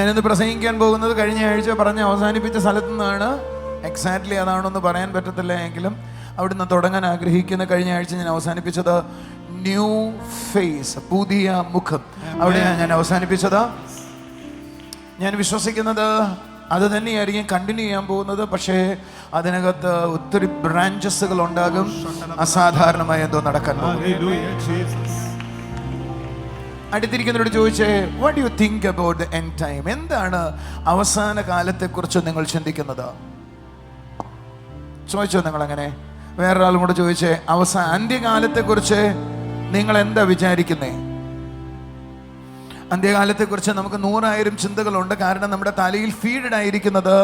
ഞാനിന്ന് പ്രസംഗിക്കാൻ പോകുന്നത് കഴിഞ്ഞ ആഴ്ച പറഞ്ഞ് അവസാനിപ്പിച്ച സ്ഥലത്തു നിന്നാണ്. എക്സാക്ട്ലി അതാണെന്ന് പറയാൻ പറ്റത്തില്ല എങ്കിലും അവിടുന്ന് തുടങ്ങാൻ ആഗ്രഹിക്കുന്ന കഴിഞ്ഞ ആഴ്ച ഞാൻ അവസാനിപ്പിച്ചത് ന്യൂ ഫേസ്, പുതിയ മുഖം. അവിടെയാണ് ഞാൻ അവസാനിപ്പിച്ചത്. ഞാൻ വിശ്വസിക്കുന്നത് അത് തന്നെയായിരിക്കും കണ്ടിന്യൂ ചെയ്യാൻ പോകുന്നത്. പക്ഷേ അതിനകത്ത് ഒത്തിരി ബ്രാഞ്ചസുകൾ ഉണ്ടാകും. അസാധാരണമായ എന്തോ നടക്കാൻ പോകും. അടുത്തിരിക്കുന്നവരോട് ചോദിച്ചേ, what you think about the end time? എന്താണ് അവസാന കാലത്തെക്കുറിച്ച് നിങ്ങൾ ചിന്തിക്കുന്നത്? ചോദിച്ചോ നിങ്ങൾ അങ്ങനെ? വേറൊരാളും കൂടെ ചോദിച്ചേ, അന്ത്യകാലത്തെക്കുറിച്ച് നിങ്ങൾ എന്താ വിചാരിക്കുന്നേ? അന്ത്യകാലത്തെക്കുറിച്ച് നമുക്ക് 100,000 ചിന്തകളുണ്ട്. കാരണം നമ്മുടെ തലയിൽ ഫീഡഡ് ആയിരിക്കുന്നത്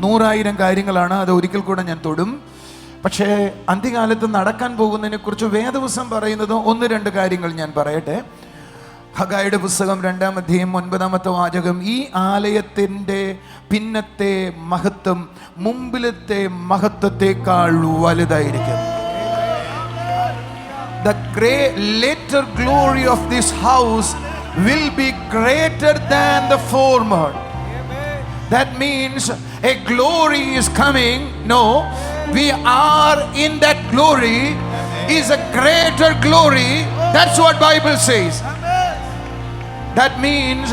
100,000 കാര്യങ്ങളാണ്. അത് ഒരിക്കൽ കൂടെ ഞാൻ തൊടും. പക്ഷേ അന്ത്യകാലത്ത് നടക്കാൻ പോകുന്നതിനെ കുറിച്ച് വേദപുസ്തകം പറയുന്നത് 1-2 കാര്യങ്ങൾ ഞാൻ പറയട്ടെ. ഹഗായിയുടെ പുസ്തകം 2-ാം അധ്യായം 9-ാമത്തെ വാചകം, ഈ ആലയത്തിൻ്റെ പിന്നത്തെ മഹത്വം മുമ്പിലത്തെ മഹത്വത്തെക്കാൾ വലുതായിരിക്കും. The later glory of this house will be greater than the former. That means a glory is coming. No, we are in that glory. Is a greater glory. That's what Bible says. That means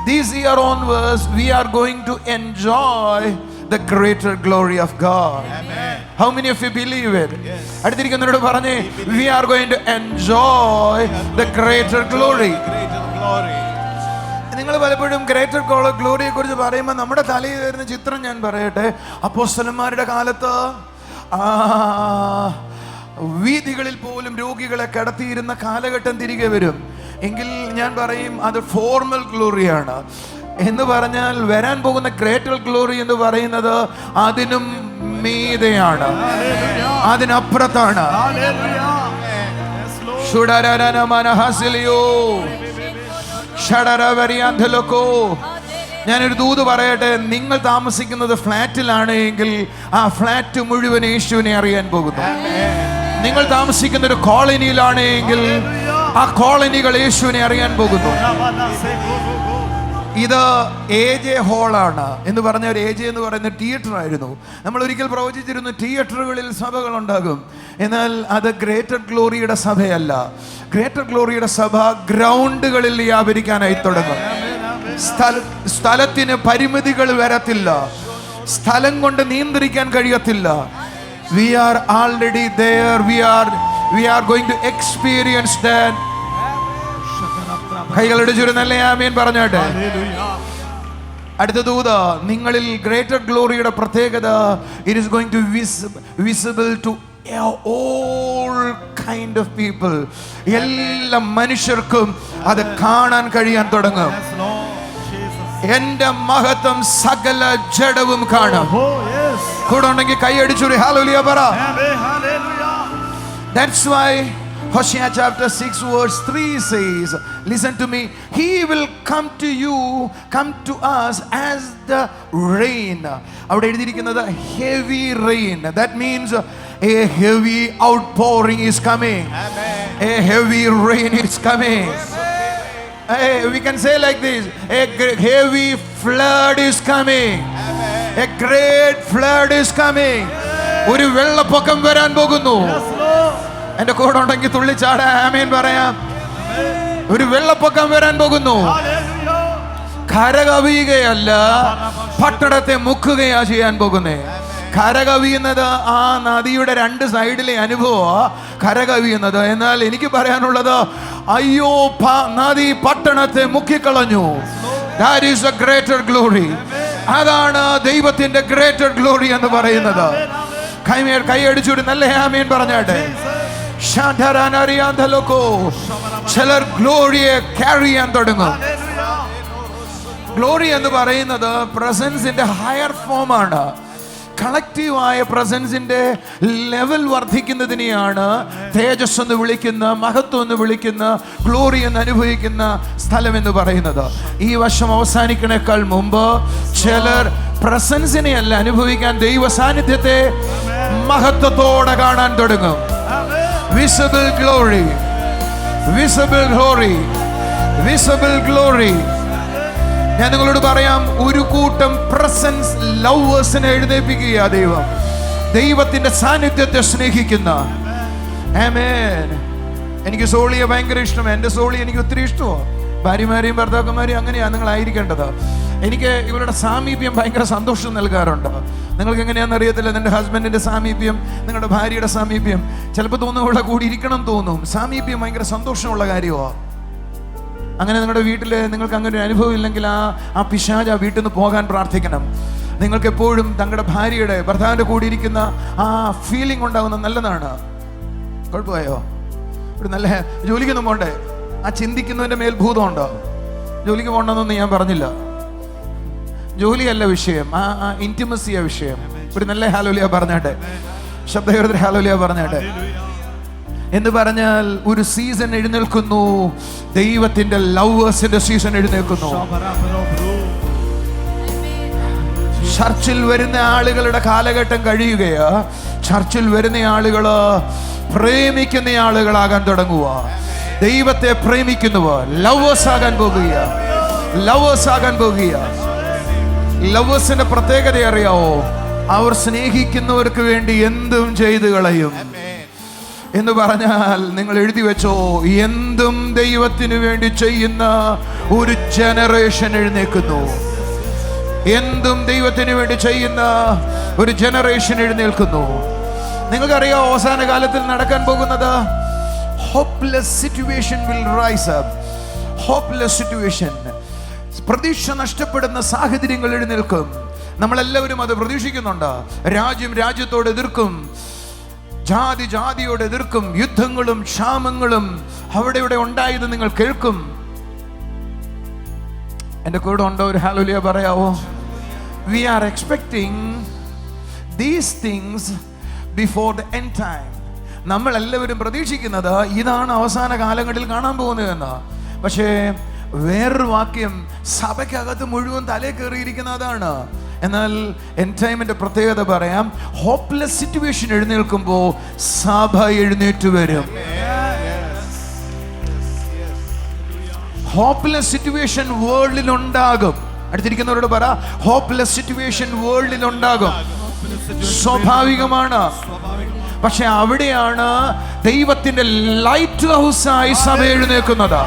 this year onwards we are going to enjoy the greater glory of God. Amen. How many of you believe it? Yes. അടുത്തിരിക്കുന്നവരോട് പറഞ്ഞേ, we are going to enjoy the greater glory. നിങ്ങൾ പലപ്പോഴും greater ഗ്ലോറിയെ കുറിച്ച് പറയുമ്പോൾ നമ്മുടെ തലയിൽ വരുന്ന ചിത്രം ഞാൻ പറയട്ടെ. അപ്പോസ്തലന്മാരുടെ കാലത്ത് വീഥികളിൽ പോലും രോഗികളെ കിടത്തിയിരുന്ന കാലഘട്ടം തിരികെ വരും. എങ്കിൽ ഞാൻ പറയും അത് ഫോർമൽ ഗ്ലോറിയാണ്. എന്ന് പറഞ്ഞാൽ വരാൻ പോകുന്ന ഗ്രേറ്റർ ഗ്ലോറി എന്ന് പറയുന്നത് അതിനും മീതെയാണ്, അതിനപ്പുറത്താണ്. ഞാനൊരു ദൂത് പറയട്ടെ. നിങ്ങൾ താമസിക്കുന്നത് ഫ്ലാറ്റിലാണ് എങ്കിൽ ആ ഫ്ലാറ്റ് മുഴുവൻ യേശുവിനെ അറിയാൻ പോകുന്നു. നിങ്ങൾ താമസിക്കുന്ന ഒരു കോളനിയിലാണ് എങ്കിൽ ആ കോളനികൾ യേശുവിനെ അറിയാൻ പോകുന്നു. ഇത് AJ ഹോളാണ് എന്ന് പറഞ്ഞ ഒരു AJ എന്ന് പറയുന്ന തിയേറ്റർ ആയിരുന്നു. നമ്മൾ ഒരിക്കൽ പ്രവചിച്ചിരുന്നു തിയേറ്ററുകളിൽ സഭകൾ ഉണ്ടാകും. എന്നാൽ അത് ഗ്രേറ്റർ ഗ്ലോറിയുടെ സഭയല്ല. ഗ്രേറ്റർ ഗ്ലോറിയുടെ സഭ ഗ്രൗണ്ടുകളിൽ വ്യാപരിക്കാനായി തുടങ്ങും. സ്ഥലത്തിന് പരിമിതികൾ വരത്തില്ല. സ്ഥലം കൊണ്ട് നിയന്ത്രിക്കാൻ കഴിയത്തില്ല. We are already there. We are going to experience that. കൈകളുടെ ചുരു നല്ല ആമേൻ പറഞ്ഞോട്ടെ. അടുത്ത ദൂത്, നിങ്ങളിൽ ഗ്രേറ്റർ ഗ്ലോറിയുടെ പ്രത്യേകത, it is going to visible to all kind of people. എല്ലാ മനുഷ്യർക്കും അത് കാണാൻ കഴിയാൻ തുടങ്ങും. എന്റെ മഹത്വം സകല ജഡവും കാണും. കൂടെ ഉണ്ടെങ്കിൽ കൈയടിച്ചൊരു ഹല്ലേലൂയ പറ. That's why Hosea chapter 6 verse 3 says, listen to me, he will come to us as the rain. അവിടെ എഴുതിയിരിക്കുന്നത് heavy rain. That means a heavy outpouring is coming. Amen. A heavy rain is coming. We can say like this, a heavy flood is coming. Amen. A great flood is coming. ഒരു വെള്ളപ്പൊക്കം വരാൻ പോകുന്നു. എന്റെ കൂടെ ഉണ്ടെങ്കിൽ തുള്ളിച്ചാടാ ആമേൻ പറയാം. ഒരു വെള്ളപ്പൊക്കം വരാൻ പോകുന്നു. കരകവിയുകയല്ല, പട്ടണത്തെ മുക്കുകയാ ചെയ്യാൻ പോകുന്നേ. കരകവിയുന്നത് ആ നദിയുടെ 2 സൈഡിലെ അനുഭവം കരകവിയുന്നത്. എന്നാൽ എനിക്ക് പറയാനുള്ളത്, അയ്യോ നദി പട്ടണത്തെ മുക്കിക്കളഞ്ഞു. That is a greater glory. അതാണ് ദൈവത്തിന്റെ ഗ്രേറ്റർ ഗ്ലോറി എന്ന് പറയുന്നത്. കൈയടിച്ചൊരു നല്ല ആമേൻ പറഞ്ഞാട്ടെ. ചിലർ ഗ്ലോറിയെ ക്യാരി ചെയ്യാൻ തുടങ്ങും. ഗ്ലോറി എന്ന് പറയുന്നത് പ്രസൻസിന്റെ ഹയർ ഫോമാണ്. കളക്റ്റീവായ പ്രസൻസിന്റെ ലെവൽ വർദ്ധിക്കുന്നതിനെയാണ് തേജസ് എന്ന് വിളിക്കുന്ന, മഹത്വം എന്ന് വിളിക്കുന്ന, ഗ്ലോറി എന്ന് അനുഭവിക്കുന്ന സ്ഥലം എന്ന് പറയുന്നത്. ഈ വർഷം അവസാനിക്കണേക്കാൾ മുമ്പ് ചിലർ പ്രസൻസിനെ അല്ല അനുഭവിക്കാൻ, ദൈവ സാന്നിധ്യത്തെ മഹത്വത്തോടെ കാണാൻ തുടങ്ങും. Visible glory, visible glory, visible glory. ഞാൻ നിങ്ങളോട് പറയാം, ഒരു കൂട്ടം പ്രസൻസ് ലവേഴ്സിനെ എഴുന്നേൽപ്പിക്കുക ദൈവം. ദൈവത്തിന്റെ സാന്നിധ്യത്തെ സ്നേഹിക്കുന്ന. ആമേൻ. എനിക്ക് സോളിയെ ഭയങ്കര ഇഷ്ടമാണ്. എൻ്റെ സോളി എനിക്ക് ഒത്തിരി ഇഷ്ടമാണ്. ഭാര്യമാരെയും ഭർത്താക്കന്മാരെയും അങ്ങനെയാണ് നിങ്ങൾ ആയിരിക്കേണ്ടത്. എനിക്ക് ഇവരുടെ സാമീപ്യം ഭയങ്കര സന്തോഷം നൽകാറുണ്ട്. നിങ്ങൾക്ക് എങ്ങനെയാണെന്ന് അറിയത്തില്ല. നിന്റെ ഹസ്ബൻഡിന്റെ സാമീപ്യം, നിങ്ങളുടെ ഭാര്യയുടെ സാമീപ്യം, ചിലപ്പോൾ തോന്നും ഇവിടെ കൂടി ഇരിക്കണം തോന്നും. സാമീപ്യം ഭയങ്കര സന്തോഷമുള്ള കാര്യമാണ്. അങ്ങനെ നിങ്ങളുടെ വീട്ടിൽ നിങ്ങൾക്ക് അങ്ങനെ ഒരു അനുഭവം ഇല്ലെങ്കിൽ ആ പിശാച് ആ വീട്ടിൽ നിന്ന് പോകാൻ പ്രാർത്ഥിക്കണം. നിങ്ങൾക്ക് എപ്പോഴും തങ്ങളുടെ ഭാര്യയുടെ ഭർത്താവിൻ്റെ കൂടി ഇരിക്കുന്ന ആ ഫീലിംഗ് ഉണ്ടാകുന്നത് നല്ലതാണ്. കുഴപ്പമായോ? ഒരു നല്ല ജോലിക്കൊന്നും പോണ്ടേ? ആ ചിന്തിക്കുന്നതിൻ്റെ മേൽ ഭൂതമുണ്ടോ? ജോലിക്ക് പോകണമെന്നൊന്നും ഞാൻ പറഞ്ഞില്ല. ജോലിയല്ല വിഷയം, ആ ഇന്റിമസിയാ വിഷയം. ഒരു നല്ല ഹല്ലേലൂയ പറഞ്ഞാട്ടെ, ശബ്ദഹീനത്തിൽ ഹല്ലേലൂയ പറഞ്ഞാട്ടെ. എന്ന് പറഞ്ഞാൽ ഒരു സീസൺ എഴുന്നേൽക്കുന്നു, ദൈവത്തിന്റെ ലവേഴ്സിന്റെ സീസൺ എഴുന്നേൽക്കുന്നു. ചർച്ചിൽ വരുന്ന ആളുകളുടെ കാലഘട്ടം കഴിയുകയാ. ചർച്ചിൽ വരുന്ന ആളുകള് പ്രേമിക്കുന്ന ആളുകളാകാൻ തുടങ്ങുക. ദൈവത്തെ പ്രേമിക്കുന്നവർ ലവേഴ്സ് ആകാൻ പോകുക. ലവേഴ്സ് ആകാൻ പോകുക. ലവേഴ്സിന്റെ പ്രത്യേകത അറിയാവോ? അവർ സ്നേഹിക്കുന്നവർക്ക് വേണ്ടി എന്തും ചെയ്തു കളയും. എന്ന് പറഞ്ഞാൽ നിങ്ങൾ എഴുതി വെച്ചോ, എന്തും ദൈവത്തിന് വേണ്ടി ചെയ്യുന്ന ഒരു ജനറേഷൻ എഴുന്നേൽക്കുന്നു. എന്തും ദൈവത്തിന് വേണ്ടി ചെയ്യുന്ന ഒരു ജനറേഷൻ എഴുന്നേൽക്കുന്നു. നിങ്ങൾക്കറിയാം അവസാന കാലത്തിൽ നടക്കാൻ പോകുന്നത് hopeless situation will rise up. Hopeless situation, പ്രതീക്ഷ നഷ്ടപ്പെടുന്ന സാഹചര്യങ്ങൾ എഴുന്നേൽക്കും. നമ്മളെല്ലാവരും അത് പ്രതീക്ഷിക്കുന്നുണ്ട്. രാജ്യം രാജ്യത്തോട് എതിർക്കും, ജാതി ജാതിയോട് എതിർക്കും. യുദ്ധങ്ങളും ക്ഷാമങ്ങളും അവിടെ ഇവിടെ ഉണ്ടായത് നിങ്ങൾ കേൾക്കും. എൻ്റെ കൂടെ ഉണ്ടോ? ഒരു ഹല്ലേലൂയ പറയാവോ? We are expecting these things before the end time. നമ്മൾ എല്ലാവരും പ്രതീക്ഷിക്കുന്നത് ഇതാണ് അവസാന കാലങ്ങളിൽ കാണാൻ പോകുന്നതെന്ന്. പക്ഷേ വേറൊരു വാക്യം സഭയ്ക്കകത്ത് മുഴുവൻ തലേ കയറിയിരിക്കുന്ന അതാണ്. എന്നാൽ എൻഡ് ടൈമിന്റെ പ്രത്യേകത പറയാം. ഹോപ്പ്ലെസ് സിറ്റുവേഷൻ എഴുന്നേൽക്കുമ്പോൾ സഭ എഴുന്നേറ്റ് വരും. ഹോപ്പ്ലെസ് സിറ്റുവേഷൻ വേൾഡിൽ ഉണ്ടാകും. അടുത്തിരിക്കുന്നവരോട് പറ, ഹോപ്പ്ലെസ് സിറ്റുവേഷൻ വേൾഡിൽ ഉണ്ടാകും. സ്വാഭാവികമാണ്. പക്ഷെ അവിടെയാണ് ദൈവത്തിന്റെ ലൈറ്റ് ഹൗസായി സഭ എഴുന്നേൽക്കുന്നത്.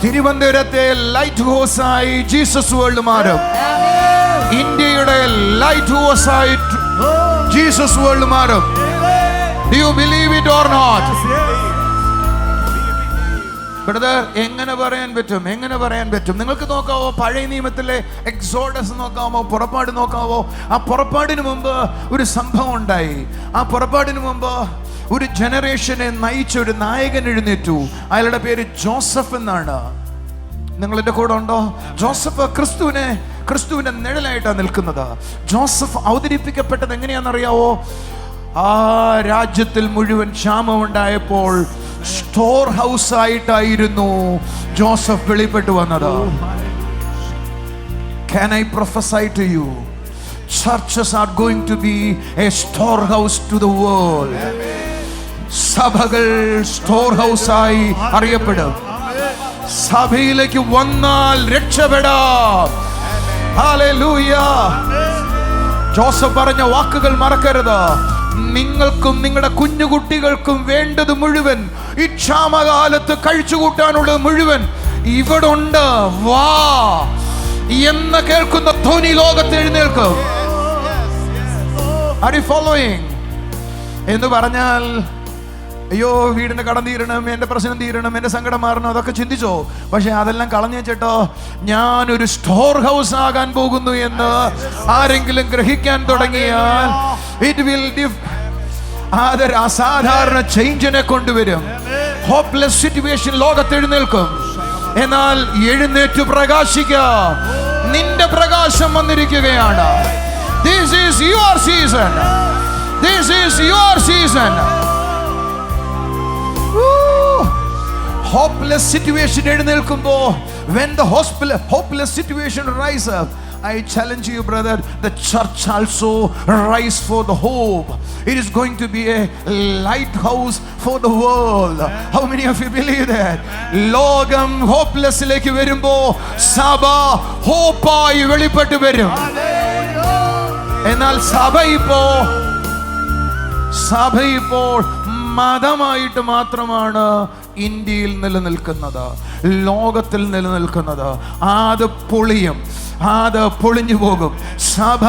തിരുവനന്തപുരത്തെ ലൈറ്റ് ഹൗസായി ജീസസ് വേൾഡ് മാറും. ഇന്ത്യയുടെ ലൈറ്റ് ഹൗസായി ജീസസ് വേൾഡ് മാറും. Do you believe it or not? Brother, എങ്ങനെ പറയാൻ പറ്റും? എങ്ങനെ പറയാൻ പറ്റും? നിങ്ങൾക്ക് നോക്കാവോ പഴയ നിയമത്തിലെ എക്സോഡസ് നോക്കാമോ, പുറപ്പാട് നോക്കാവോ? ആ പുറപ്പാടിന് മുമ്പ് ഒരു സംഭവം ഉണ്ടായി. ആ പുറപ്പാടിന് മുമ്പ് ഒരു ജനറേഷനെ നയിച്ച ഒരു നായകൻ എഴുന്നേറ്റു. അയാളുടെ പേര് ജോസഫ് എന്നാണ്. നിങ്ങൾ എൻ്റെ കൂടെ ഉണ്ടോ? ജോസഫ് ക്രിസ്തുവിന്റെ നിഴലായിട്ടാണ് നിൽക്കുന്നത്. ജോസഫ് അവതരിപ്പിക്കപ്പെട്ടത് എങ്ങനെയാണെന്നറിയാവോ? ആ രാജ്യത്തിൽ മുഴുവൻ ക്ഷാമം ഉണ്ടായപ്പോൾ സ്റ്റോർ ഹൗസ് ആയിട്ടായിരുന്നു ജോസഫ് വെളിപ്പെട്ടു വന്നത്. Can I prophesy to you? Churches are going to be a storehouse to the world. സഭകൾ സ്റ്റോർ ഹൗസ് ആയി അറിയപ്പെടും. സഭയിലേക്ക് വന്നാൽ രക്ഷപ്പെടാം. ഹല്ലേലൂയ. ജോസഫ് പറഞ്ഞ വാക്കുകൾ മറക്കരുത്. നിങ്ങൾക്കും നിങ്ങളുടെ കുഞ്ഞുകുട്ടികൾക്കും വേണ്ടത് മുഴുവൻ, ഈ ക്ഷാമകാലത്ത് കഴിച്ചുകൂട്ടാനുള്ളത് മുഴുവൻ ഇവിടെ ഉണ്ട്. വാ എന്ന് കേൾക്കുന്ന ധ്വനി ലോകത്ത് എഴുന്നേൽക്കും. Are you following? എന്ന് പറഞ്ഞാൽ അയ്യോ വീടിന്റെ കടം തീരണം, എൻ്റെ പ്രശ്നം തീരണം, എൻ്റെ സങ്കടം മാറണം, അതൊക്കെ ചിന്തിച്ചോ. പക്ഷെ അതെല്ലാം കളഞ്ഞു വെച്ചിട്ടോ ഞാനൊരു സ്റ്റോർ ഹൗസ് ആകാൻ പോകുന്നു എന്ന് ആരെങ്കിലും ഗ്രഹിക്കാൻ തുടങ്ങിയാൽ ഇറ്റ് വിൽ അതൊരു അസാധാരണ ചേഞ്ചിനെ കൊണ്ടുവരും. ഹോപ്പ്ലെസ് സിറ്റുവേഷൻ ലോകത്ത് എഴുന്നേൽക്കും. എന്നാൽ എഴുന്നേറ്റ് പ്രകാശിക്കുക. നിന്റെ പ്രകാശം വന്നിരിക്കുകയാണ്. This is your season. This is your season. Hopeless situation എഴുന്നേൽക്കുമ്പോൾ, when the hopeless situation rises up, I challenge you, brother, the church also rise for the hope. It is going to be a lighthouse for the world. How many of you believe that? ലോകം ഹോപ്പ്ലെസ്സിലേക്ക് വരുമ്പോ സഭ ഹോപ്പായി വെളിപ്പെട്ടു വരും. എന്നാൽ സഭ ഇപ്പോൾ മതമായിട്ട് മാത്രമാണ് ഇന്ത്യയിൽ നിലനിൽക്കുന്നത്, ലോകത്തിൽ നിലനിൽക്കുന്നത്. അത് പൊളിഞ്ഞു പോകും. സഭ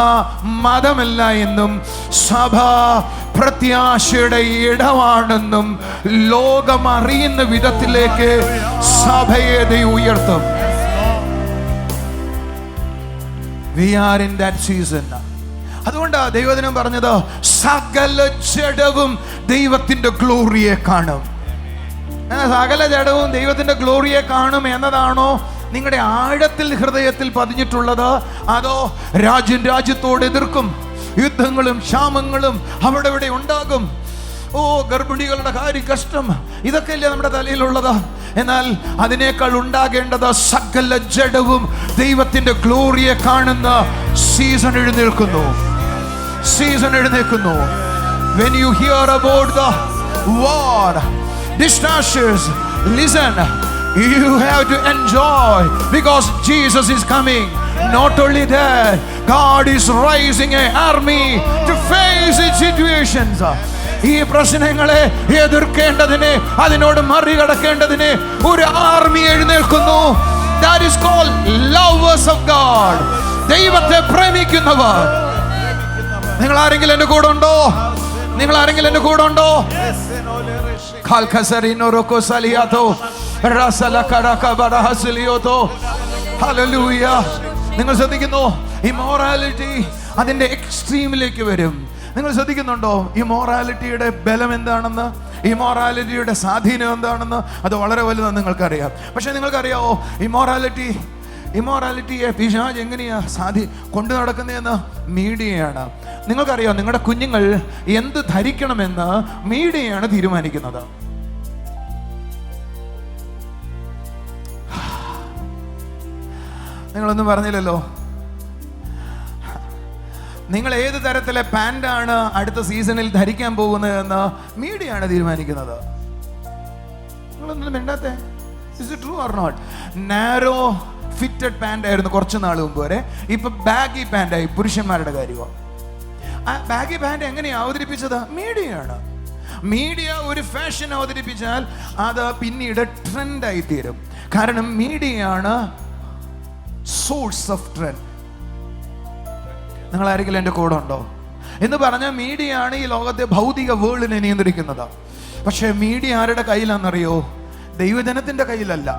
മതമല്ല എന്നും സഭ പ്രത്യാശയുടെ ഇടമാണെന്നും ലോകം അറിയുന്ന വിധത്തിലേക്ക് സഭയെ ദൈവം ഉയർത്തും. We are in that season. അതുകൊണ്ടാ ദൈവവചനം പറഞ്ഞത് സകല ജഡവും ദൈവത്തിന്റെ ഗ്ലോറിയെ കാണും. സകല ജഡവും ദൈവത്തിന്റെ ഗ്ലോറിയെ കാണും എന്നതാണോ നിങ്ങളുടെ ആഴത്തിൽ ഹൃദയത്തിൽ പതിഞ്ഞിട്ടുള്ളത്? അതോ രാജ്യത്തോട് എതിർക്കും, യുദ്ധങ്ങളും ക്ഷാമങ്ങളും അവിടെ ഇവിടെ ഉണ്ടാകും, ഗർഭിണികളുടെ കാര്യം കഷ്ടം, ഇതൊക്കെയല്ലേ നമ്മുടെ തലയിലുള്ളത്? എന്നാൽ അതിനേക്കാൾ ഉണ്ടാകേണ്ടത് സകല ജഡവും ദൈവത്തിന്റെ ഗ്ലോറിയെ കാണുന്ന season എഴുന്നേൽക്കുന്നു. When you hear about the war, distractions, listen, you have to enjoy because Jesus is coming. Not only that, God is raising an army to face its situations. ഈ പ്രശ്നങ്ങളെ എതിർക്കേണ്ടതിന്, അതിനോട് മറികടക്കേണ്ടതിന് ഒരു army എഴുന്നേൽക്കുന്നു. That is called lovers of God. ദൈവത്തെ പ്രേമിക്കുന്നവർ. നിങ്ങൾ ആരെങ്കിലും എന്റെ കൂടെ ഉണ്ടോ? നിങ്ങൾ ശ്രദ്ധിക്കുന്നു, ഇമ്മോറാലിറ്റി അതിന്റെ എക്സ്ട്രീമിലേക്ക് വരും. നിങ്ങൾ ശ്രദ്ധിക്കുന്നുണ്ടോ ഇമ്മോറാലിറ്റിയുടെ ബലം എന്താണെന്ന്, ഇമ്മോറാലിറ്റിയുടെ സ്വാധീനം എന്താണെന്ന്? അത് വളരെ വലുതാണ്, നിങ്ങൾക്കറിയാം. പക്ഷെ നിങ്ങൾക്കറിയാവോ ഇമ്മോറാലിറ്റിയെ പിശാച് എങ്ങനെയാ കൊണ്ടു നടക്കുന്നതെന്ന്? മീഡിയയാണ്. നിങ്ങൾക്കറിയാം, നിങ്ങളുടെ കുഞ്ഞുങ്ങൾ എന്ത് ധരിക്കണമെന്ന് മീഡിയയാണ് തീരുമാനിക്കുന്നത്. നിങ്ങളൊന്നും പറഞ്ഞില്ലല്ലോ. നിങ്ങൾ ഏത് തരത്തിലെ പാൻ്റാണ് അടുത്ത സീസണിൽ ധരിക്കാൻ പോകുന്നതെന്ന് മീഡിയയാണ് തീരുമാനിക്കുന്നത്. നിങ്ങളൊന്നും മിണ്ടാത്തെ? Is it true or not? Narrow fitted pant ആയിരുന്നു കുറച്ച് നാൾ മുമ്പ് വരെ. ഇപ്പൊ ബാഗി പാൻ്റായി. പുരുഷന്മാരുടെ കാര്യമാണ്. ആ ബാഗി പാൻ്റ് എങ്ങനെയാണ് അവതരിപ്പിച്ചത്? മീഡിയയാണ്. മീഡിയ ഒരു ഫാഷൻ അവതരിപ്പിച്ചാൽ അത് പിന്നീട് ട്രെൻഡായി തീരും. കാരണം മീഡിയയാണ് സോഴ്സ് ഓഫ് ട്രെൻഡ്. നിങ്ങൾ ആരെങ്കിലും എൻ്റെ കൂടെ ഉണ്ടോ എന്ന് പറഞ്ഞാൽ മീഡിയയാണ് ഈ ലോകത്തെ ഭൗതിക വേൾഡിനെ നിയന്ത്രിക്കുന്നത്. പക്ഷേ മീഡിയ ആരുടെ കയ്യിലാണെന്നറിയോ? ദൈവജനത്തിന്റെ കയ്യിലല്ല.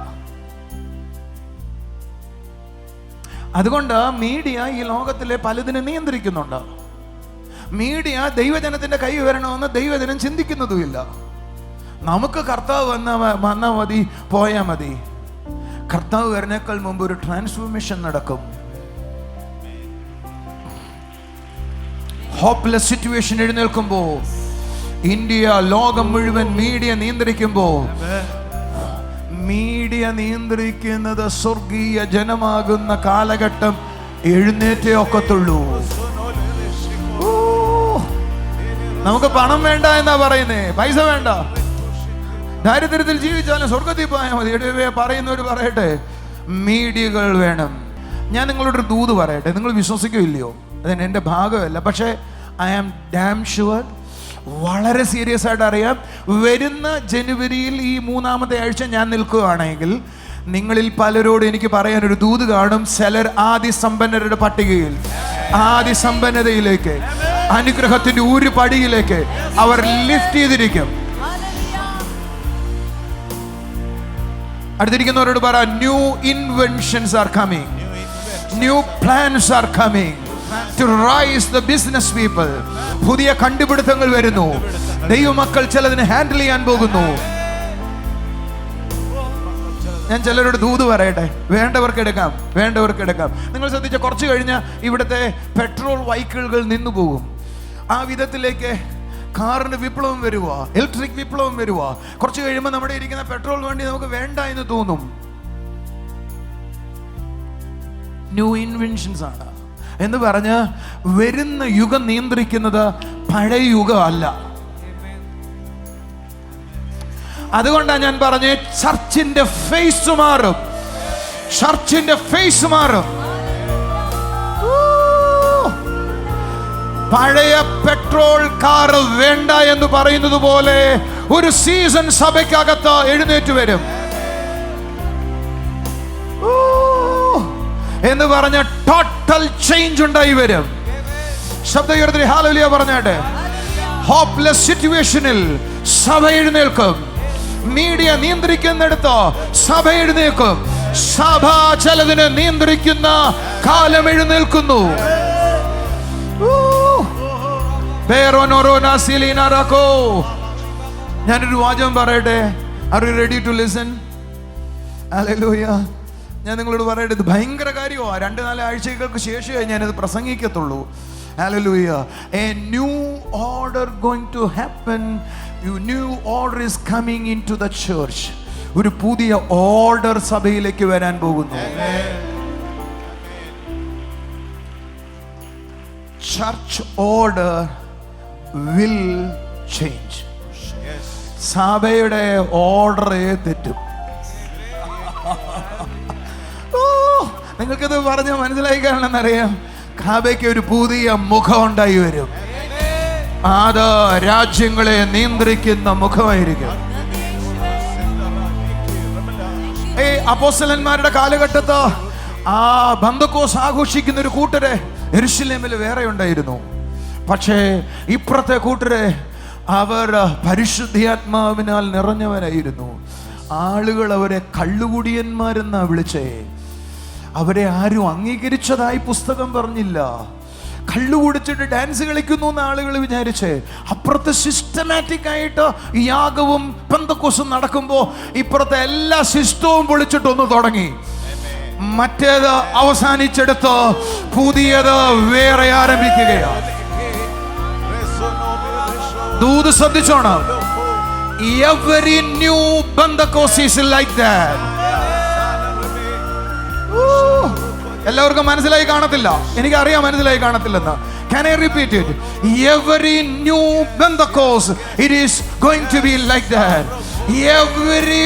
അതുകൊണ്ട് മീഡിയ ഈ ലോകത്തിലെ പലതിനെ നിയന്ത്രിക്കുന്നുണ്ട്. മീഡിയ ദൈവജനത്തിന്റെ കൈ വരണമെന്ന് ദൈവജനം ചിന്തിക്കുന്നതുമില്ല. നമുക്ക് കർത്താവ് വന്നാൽ മതി, പോയാൽ മതി. കർത്താവ് വരുന്നേക്കാൾ മുമ്പ് ഒരു ട്രാൻസ്ഫോർമേഷൻ നടക്കും. ഹോപ്പ്ലെസ് സിറ്റുവേഷൻ എഴുന്നേൽക്കുമ്പോ, ഇന്ത്യ ലോകം മുഴുവൻ മീഡിയ നിയന്ത്രിക്കുമ്പോ, മീഡിയ നിയന്ത്രിക്കുന്നത് സ്വർഗീയ ജനമാകുന്ന കാലഘട്ടം എഴുന്നേറ്റേ ഒക്കത്തുള്ളൂ. നമുക്ക് പണം വേണ്ട എന്നാ പറയുന്നേ, പൈസ വേണ്ട, ദാരിദ്ര്യത്തിൽ ജീവിച്ചാലും സ്വർഗത്തിൽ പോയാൽ മതി. പറയുന്നവർ പറയട്ടെ, മീഡിയകൾ വേണം. ഞാൻ നിങ്ങളോടൊരു ദൂത് പറയട്ടെ, നിങ്ങൾ വിശ്വസിക്കില്ലയോ? അതിന് എൻ്റെ ഭാഗമല്ല, പക്ഷേ ഐ ആം ഡാം ഷുവർ, വളരെ സീരിയസ് ആയിട്ട് അറിയാം, വരുന്ന ജനുവരിയിൽ ഈ 3-ാമത്തെ ആഴ്ച ഞാൻ നിൽക്കുകയാണെങ്കിൽ നിങ്ങളിൽ പലരോട് എനിക്ക് പറയാനൊരു ദൂത് കാണും. ചിലർ ആദിസമ്പന്നരുടെ പട്ടികയിൽ, ആദിസമ്പന്നതയിലേക്ക്, അനുഗ്രഹത്തിന്റെ ഒരു പടിയിലേക്ക് അവർ ലിഫ്റ്റ് ചെയ്തിരിക്കും. അടുത്തിരിക്കുന്നവരോട് പറ, new inventions are coming, new plans are coming to rise the business people. പുതിയ കണ്ടുപിടുത്തങ്ങൾ വരുന്നു. ദൈവമക്കൾ ചിലതിനെ ഹാൻഡിൽ ചെയ്യാൻ പോകുന്നു. ഞാൻ ചിലരോട് ദൂത് പറയട്ടെ, വേണ്ടവർക്ക് എടുക്കാം. നിങ്ങൾ ശ്രദ്ധിച്ച കുറച്ച് കഴിഞ്ഞാൽ ഇവിടുത്തെ പെട്രോൾ വെഹിക്കിളുകൾ നിന്നു പോകും. ആ വിധത്തിലേക്ക് കാറിന് വിപ്ലവം വരുവാ, ഇലക്ട്രിക് വിപ്ലവം വരുവാ. കുറച്ച് കഴിയുമ്പോൾ നമ്മുടെ ഇരിക്കുന്ന പെട്രോൾ വണ്ടി നമുക്ക് വേണ്ട എന്ന് തോന്നും. ന്യൂ ഇൻവെൻഷൻസ് ആണ്. എന്ന് പറഞ്ഞ് വരുന്ന യുഗം നിയന്ത്രിക്കുന്നത് പഴയ യുഗം അല്ല. അതുകൊണ്ടാണ് ഞാൻ പറഞ്ഞ ചർച്ചിന്റെ ഫേസ് മാറും, ചർച്ചിന്റെ ഫേസ് മാറും. പഴയ പെട്രോൾ കാർ വേണ്ട എന്ന് പറയുന്നത് പോലെ ഒരു സീസൺ സഭയ്ക്കകത്ത് എഴുന്നേറ്റ് വരും എന്ന് പറഞ്ഞ ടോട്ടൽ ചേഞ്ച് ഉണ്ടായി വരും. ശബ്ദകീർത്തനം ഹല്ലേലൂയ പറഞ്ഞാട്ടെ. ഹോപ്പ്ലെസ് സിറ്റുവേഷനിൽ സഭ എഴുന്നേൽക്കും. മീഡിയ നിയന്ത്രിക്കുന്നിടത്ത് സഭ എഴുന്നേൽക്കും. സഭ ചിലതിനെ നിയന്ത്രിക്കുന്ന കാലം എഴുന്നേൽക്കുന്നു. ഞാനൊരു വാചകം പറയട്ടെ. Are you ready to listen? Hallelujah. ഞാൻ നിങ്ങളോട് പറയട്ടെ, ഇത് ഭയങ്കര കാര്യമാണ്. 2-4 ആഴ്ചകൾക്ക് ശേഷമേ ഞാനിത് പ്രസംഗിക്കത്തുള്ളൂ. Hallelujah. A new order going to happen. A new order is coming into the church. ഒരു പുതിയ ഓർഡർ സഭയിലേക്ക് വരാൻ പോകുന്നു. Church order will change. സഭയുടെ ഓർഡർ തെറ്റും. നിങ്ങൾക്കിത് പറഞ്ഞ മനസ്സിലായി കാണണമെന്നറിയാം. സഭയ്ക്ക് ഒരു പുതിയ മുഖം ഉണ്ടായി വരും. അത് രാജ്യങ്ങളെ നിയന്ത്രിക്കുന്ന മുഖമായിരിക്കും. അപ്പോസ്തലന്മാരുടെ കാലഘട്ടത്ത് ആ പെന്തക്കോസ്ത് ആഘോഷിക്കുന്ന ഒരു കൂട്ടരെ യെരൂശലേമിൽ വേറെ ഉണ്ടായിരുന്നു. പക്ഷേ ഇപ്പുറത്തെ കൂട്ടരെ അവർ പരിശുദ്ധാത്മാവിനാൽ നിറഞ്ഞവരായിരുന്നു. ആളുകൾ അവരെ കള്ളുകുടിയന്മാരെന്നാ വിളിച്ചേ. അവരെ ആരും അംഗീകരിച്ചതായി പുസ്തകം പറഞ്ഞില്ല. കള്ളു കുടിച്ചിട്ട് ഡാൻസ് കളിക്കുന്നു എന്ന് ആളുകൾ വിചാരിച്ചേ. അപ്പുറത്ത് സിസ്റ്റമാറ്റിക് ആയിട്ട് ഈ യാഗവും പെന്തക്കോസ്തും നടക്കുമ്പോൾ ഇപ്പുറത്തെ എല്ലാ സിസ്റ്റവും പൊളിച്ചിട്ടൊന്ന് തുടങ്ങി. മറ്റേത് അവസാനിച്ചെടുത്ത് പുതിയത് വേറെ ആരംഭിക്കുകയാണ്. ദൂത് ശ്രദ്ധിച്ചോണം. Every new Pentecost is like that. എല്ലാവർക്കും മനസ്സിലായി കാണത്തില്ല, എനിക്കറിയാം മനസ്സിലായി കാണത്തില്ലെന്ന്. Can I repeat it? Every new Pentecost, it is going to be like that. Every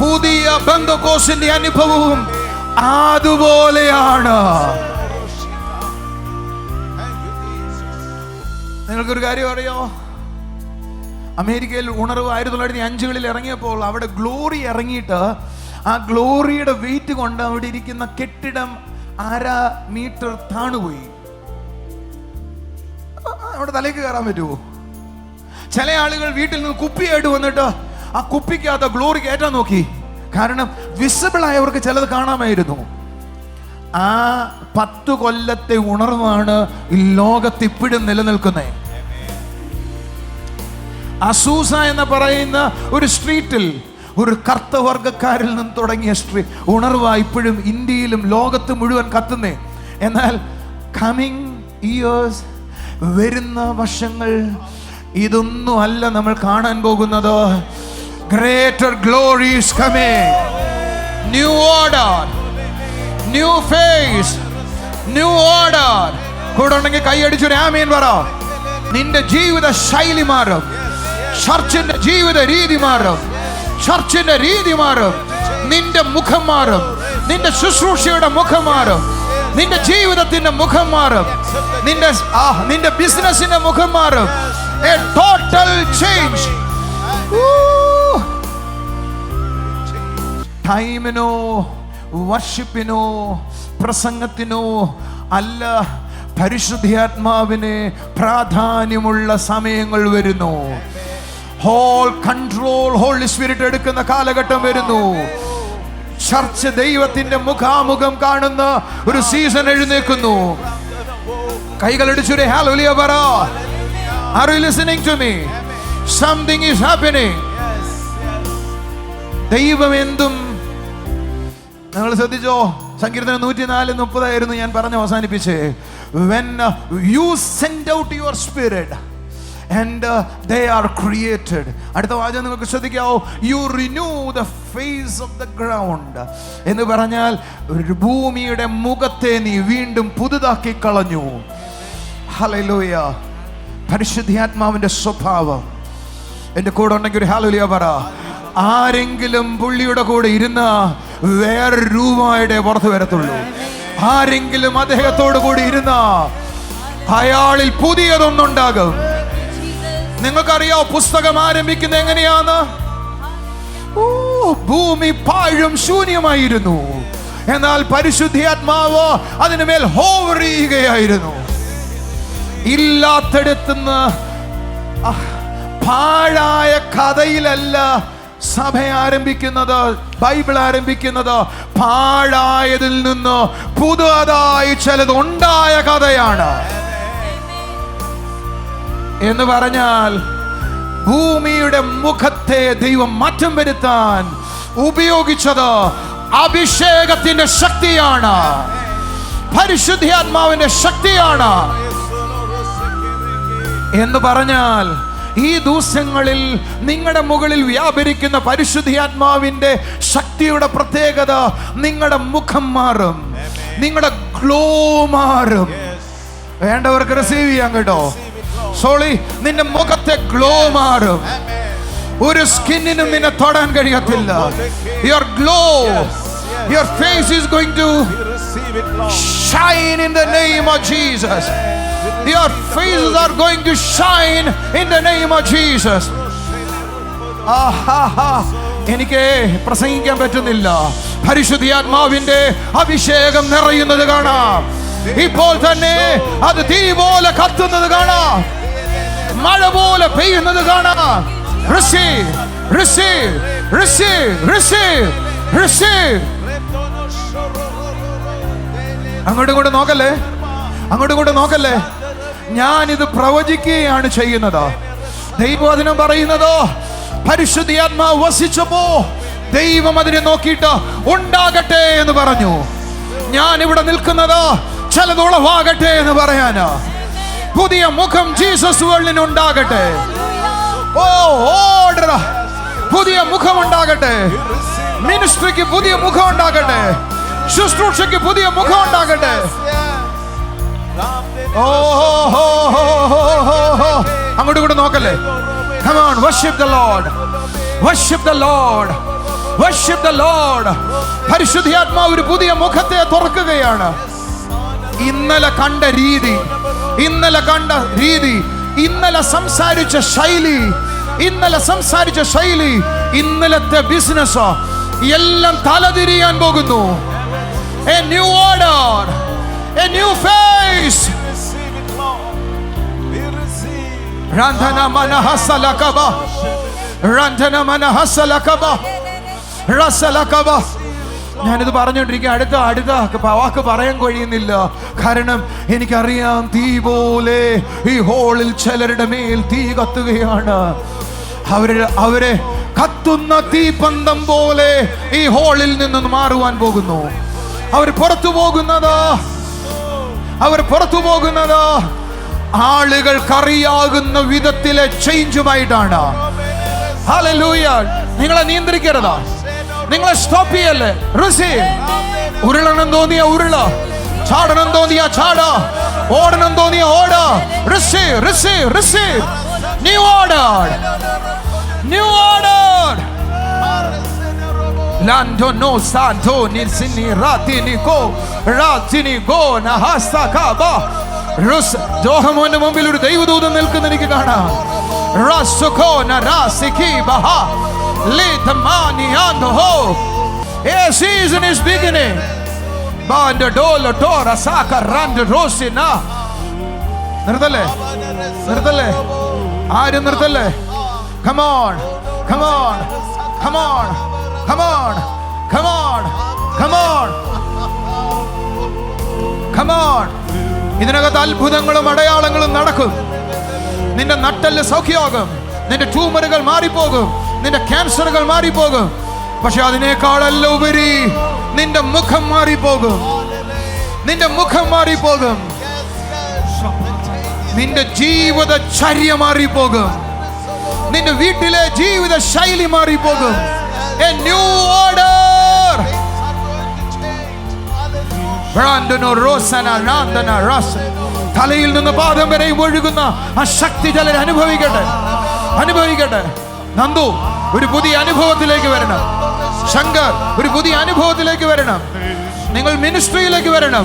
പുതിയ പെന്തക്കോസ്തിന്റെ അനുഭവവും അതുപോലെയാണ്. നിങ്ങൾക്കൊരു കാര്യം അറിയോ? അമേരിക്കയിൽ ഉണർവ് 1905 ഇറങ്ങിയപ്പോൾ അവിടെ ഗ്ലോറി ഇറങ്ങിയിട്ട് ആ ഗ്ലോറിയുടെ വെയിറ്റ് കൊണ്ട് അവിടെ ഇരിക്കുന്ന കെട്ടിടം 1/2 മീറ്റർ താണുപോയി. അവിടെ തലേക്ക് കയറാൻ പറ്റുമോ? ചില ആളുകൾ വീട്ടിൽ നിന്ന് കുപ്പിയായിട്ട് വന്നിട്ട് ആ കുപ്പിക്കകത്ത് ഗ്ലോറി കയറ്റാൻ നോക്കി. കാരണം വിസിബിൾ ആയവർക്ക് ചിലത് കാണാമായിരുന്നു. ആ 10 കൊല്ലത്തെ ഉണർവാണ് ഈ ലോകത്ത് ഇപ്പോഴും നിലനിൽക്കുന്നത്. അസൂസ എന്ന് പറയുന്ന ഒരു സ്ട്രീറ്റിൽ ഒരു കർത്തവർഗക്കാരിൽ നിന്ന് തുടങ്ങിയ ഉണർവ് ഇപ്പോഴും ഇന്ത്യയിലും ലോകത്ത് മുഴുവൻ കത്തുന്നേ. എന്നാൽ കമ്മിങ് ഇയേഴ്സ്, വരുന്ന വർഷങ്ങൾ, ഇതൊന്നും അല്ല നമ്മൾ കാണാൻ പോകുന്നത്. Greater glory is coming. New order, new face, new order. കൂടെ ഉണ്ടെങ്കിൽ കൈയടിച്ചൊരു ആമേൻ പറ. നിന്റെ ജീവിത ശൈലി മാറും. ചർച്ചിന്റെ ജീവിത രീതി മാറും. ചർച്ചിന്റെ രീതി മാറും. നിന്റെ മുഖം മാറും. നിന്റെ ശുശ്രൂഷയുടെ മുഖം മാറും. നിന്റെ ജീവിതത്തിന്റെ മുഖം മാറും. നിന്റെ ബിസിനസിന്റെ മുഖം മാറും. A total change. ടൈമിനോ വർഷിപ്പിനോ പ്രസംഗത്തിനോ അല്ല, പരിശുദ്ധാത്മാവിന് പ്രാധാന്യമുള്ള സമയങ്ങൾ വരുന്നു. ഹോൾ കൺട്രോൾ ഹോളി സ്പിരിറ്റ് എടുക്കുന്ന കാലഘട്ടം വരുന്നു. ചർച്ച് ദൈവത്തിന്റെ മുഖാമുഖം കാണുന്ന ഒരു സീസൺ എഴുന്നേൽക്കുന്നു. കൈകളടിച്ചൊരു ഹല്ലേലൂയ പറ. Are you listening to me? Something is happening. ദൈവം എന്തും നിങ്ങൾ ശ്രദ്ധിച്ചോ. സങ്കീർത്തനം 104:30 ഞാൻ പറഞ്ഞ് അവസാനിപ്പിച്ചേ. When you send out your spirit and they are created. അടുത്ത വാചകം നിങ്ങൾക്ക് ശ്രദ്ധിക്കാവോ? You renew the face of the ground. എന്ന് പറഞ്ഞാൽ ഭൂമിയുടെ മുഖത്തെ നീ വീണ്ടും പുതുതാക്കി കളഞ്ഞു. ഹല്ലേലൂയ. പരിശുദ്ധാത്മാവിന്റെ സ്വഭാവം എൻ്റെ കൂടെ ഉണ്ടെങ്കിൽ ഒരു ഹല്ലേലൂയ പറ. ആരെങ്കിലും പുള്ളിയുടെ കൂടെ ഇരുന്ന വേറൊരു രൂപമായിട്ടേ പുറത്തു വരത്തുള്ളൂ. ആരെങ്കിലും അദ്ദേഹത്തോടു കൂടി ഇരുന്ന അയാളിൽ പുതിയതൊന്നുണ്ടാകും. നിങ്ങൾക്കറിയാം പുസ്തകം ആരംഭിക്കുന്നത് എങ്ങനെയാണ്? ഭൂമി പാഴും ശൂന്യമായിരുന്നു, എന്നാൽ പരിശുദ്ധാത്മാവ് അതിനുമേൽ ഹോവർ ചെയ്യുകയായിരുന്നു. ഇല്ലാത്തടത്തുനിന്ന് പാഴായ കഥയിലല്ല സഭ ആരംഭിക്കുന്നത്, ബൈബിൾ ആരംഭിക്കുന്നത്. പാഴായതിൽ നിന്ന് പുതുതായി ചിലത് ഉണ്ടായ കഥയാണ്. എന്ന് പറഞ്ഞാൽ ഭൂമിയുടെ മുഖത്തെ ദൈവം മാറ്റം വരുത്താൻ ഉപയോഗിച്ചത് അഭിഷേകത്തിന്റെ ശക്തിയാണ്, പരിശുദ്ധാത്മാവിന്റെ ശക്തിയാണ്. എന്ന് പറഞ്ഞാൽ ഈ ദിവസങ്ങളിൽ നിങ്ങളുടെ മുകളിൽ വ്യാപരിക്കുന്ന പരിശുദ്ധാത്മാവിന്റെ ശക്തിയുടെ പ്രത്യേകത, നിങ്ങളുടെ മുഖം മാറും, നിങ്ങളുടെ ഗ്ലോ മാറും. വേണ്ടവർക്ക് റിസീവ് ചെയ്യാൻ കേട്ടോ. സോളി, നിന്റെ മുഖത്തെ ഗ്ലോ മാറും. ഒരു സ്കിന്നിനും നിന്നെ തൊടാൻ കഴിയത്തില്ല. Your glow, your face is going to shine in the name of Jesus. Your faces are going to shine in the name of Jesus. എനിക്ക് പ്രസംഗിക്കാൻ പറ്റുന്നില്ല. പരിശുദ്ധാത്മാവിന്റെ അഭിഷേകം നിറയുന്നത് കാണാം. ഇപ്പോൾ തന്നെ അത് തീ പോലെ കത്തുന്നത് കാണാം, മഴ പോലെ പെയ്യുന്നത് കാണാം. Receive, receive, receive, receive, receive. അങ്ങോട്ടും ഇങ്ങോട്ടും നോക്കല്ലേ, അങ്ങോട്ടും ഇങ്ങോട്ടും നോക്കല്ലേ. ഞാനിത് പ്രവചിക്കുകയാണ് ചെയ്യുന്നത്. ദൈവവചനം പറയുന്നത് പരിശുദ്ധാത്മാവ് വസിച്ചപ്പോ ദൈവം അതിനെ നോക്കിയിട്ട് ഉണ്ടാകട്ടെ എന്ന് പറഞ്ഞു. ഞാൻ ഇവിടെ നിൽക്കുന്നത് ചിലത് ഉളവാകട്ടെ എന്ന് പറയാന്. പുതിയ മുഖം ജീസസ് വേൾഡിന് ഉണ്ടാകട്ടെ. ഓർഡർ, പുതിയ മുഖം ഉണ്ടാകട്ടെ. മിനിസ്ട്രിക്ക് പുതിയ മുഖം ഉണ്ടാകട്ടെ. ശുശ്രൂഷയ്ക്ക് പുതിയ മുഖം ഉണ്ടാകട്ടെ. അങ്ങോട്ട് കൂടെ നോക്കല്ലേ. Come on, worship the Lord, worship the Lord, worship the Lord. പരിശുദ്ധാത്മാവ് ഒരു പുതിയ മുഖത്തെ തുറക്കുകയാണ്. ഇന്നലെ കണ്ട രീതി, ഇന്നലെ കണ്ട രീതി, ഇന്നലെ സംസാരിച്ച ശൈലി, ഇന്നലെ സംസാരിച്ച ശൈലി, ഇന്നലത്തെ ബിസിനസ് എല്ലാം തലതിരിയാൻ പോകുന്നു. A new order, a new face. Randhana manahasalakaba, Randhana manahasalakaba, Rasalakaba. ഞാനിത് പറഞ്ഞുകൊണ്ടിരിക്കുക. അടുത്ത വാക്ക് പറയാൻ കഴിയുന്നില്ല. കാരണം എനിക്കറിയാം തീ പോലെ ഈ ഹോളിൽ ചിലരുടെ മേൽ തീ കത്തുകയാണ്. അവരെ കത്തുന്ന തീപന്തം പോലെ ഈ ഹോളിൽ നിന്ന് മാറുവാൻ പോകുന്നു. അവർ പുറത്തു പോകുന്നത് ആളുകൾക്കറിയാകുന്ന വിധത്തിലെ ചേഞ്ചുമായിട്ടാണ്. ഹല്ലേലൂയ. നിങ്ങളെ നിയന്ത്രിക്കരുത്, നിങ്ങളെ സ്റ്റോപ്പ് ചെയ്യല്ലേ. റിസീവ്. ഉരുളണം തോന്നിയ ഉരുള, ചാടണം തോന്നിയ ചാട, ഓടണം തോന്നിയ ഓട. Receive, receive, receive. New order, new order. Lando no santo ni sini ratini ko ratini go na hasta kaba. Rus ജോഹമോന്റെ മുമ്പിൽ ഒരു ദൈവദൂതൻ നിൽക്കുന്ന എനിക്ക് കാണാം. Rasuko na rasiki baha litamani ando ho. A season is beginning. Banda dolo tora saka rand rosina. നിർത്തല്ലേ, നിർത്തല്ലേ, ആരും നിർത്തല്ലേ. Come on, come on, come on, come on, come on, come on, come on. ഇതിനകത്ത് അത്ഭുതങ്ങളും അടയാളങ്ങളും നടക്കും. നിന്റെ നട്ടെല്ല് സൗഖ്യമാകും, നിന്റെ ട്യൂമറുകൾ മാറിപ്പോകും, നിന്റെ ക്യാൻസറുകൾ മാറിപ്പോകും. പക്ഷെ അതിനേക്കാളെല്ലാം ഉപരി നിന്റെ മുഖം മാറിപ്പോകും, നിന്റെ മുഖം മാറിപ്പോകും. നിന്റെ ജീവിതചര്യ മാറിപ്പോകും. നിന്റെ വീട്ടിലെ ജീവിത ശൈലി മാറിപ്പോകും. A new order. തലയിൽ നിന്ന് പാദം വരെ ഒഴുകുന്ന ആ ശക്തി ചിലർ അനുഭവിക്കട്ടെ. നന്ദു ഒരു പുതിയ അനുഭവത്തിലേക്ക് വരണം. ശങ്കർ ഒരു പുതിയ അനുഭവത്തിലേക്ക് വരണം. നിങ്ങൾ മിനിസ്ട്രിയിലേക്ക് വരണം.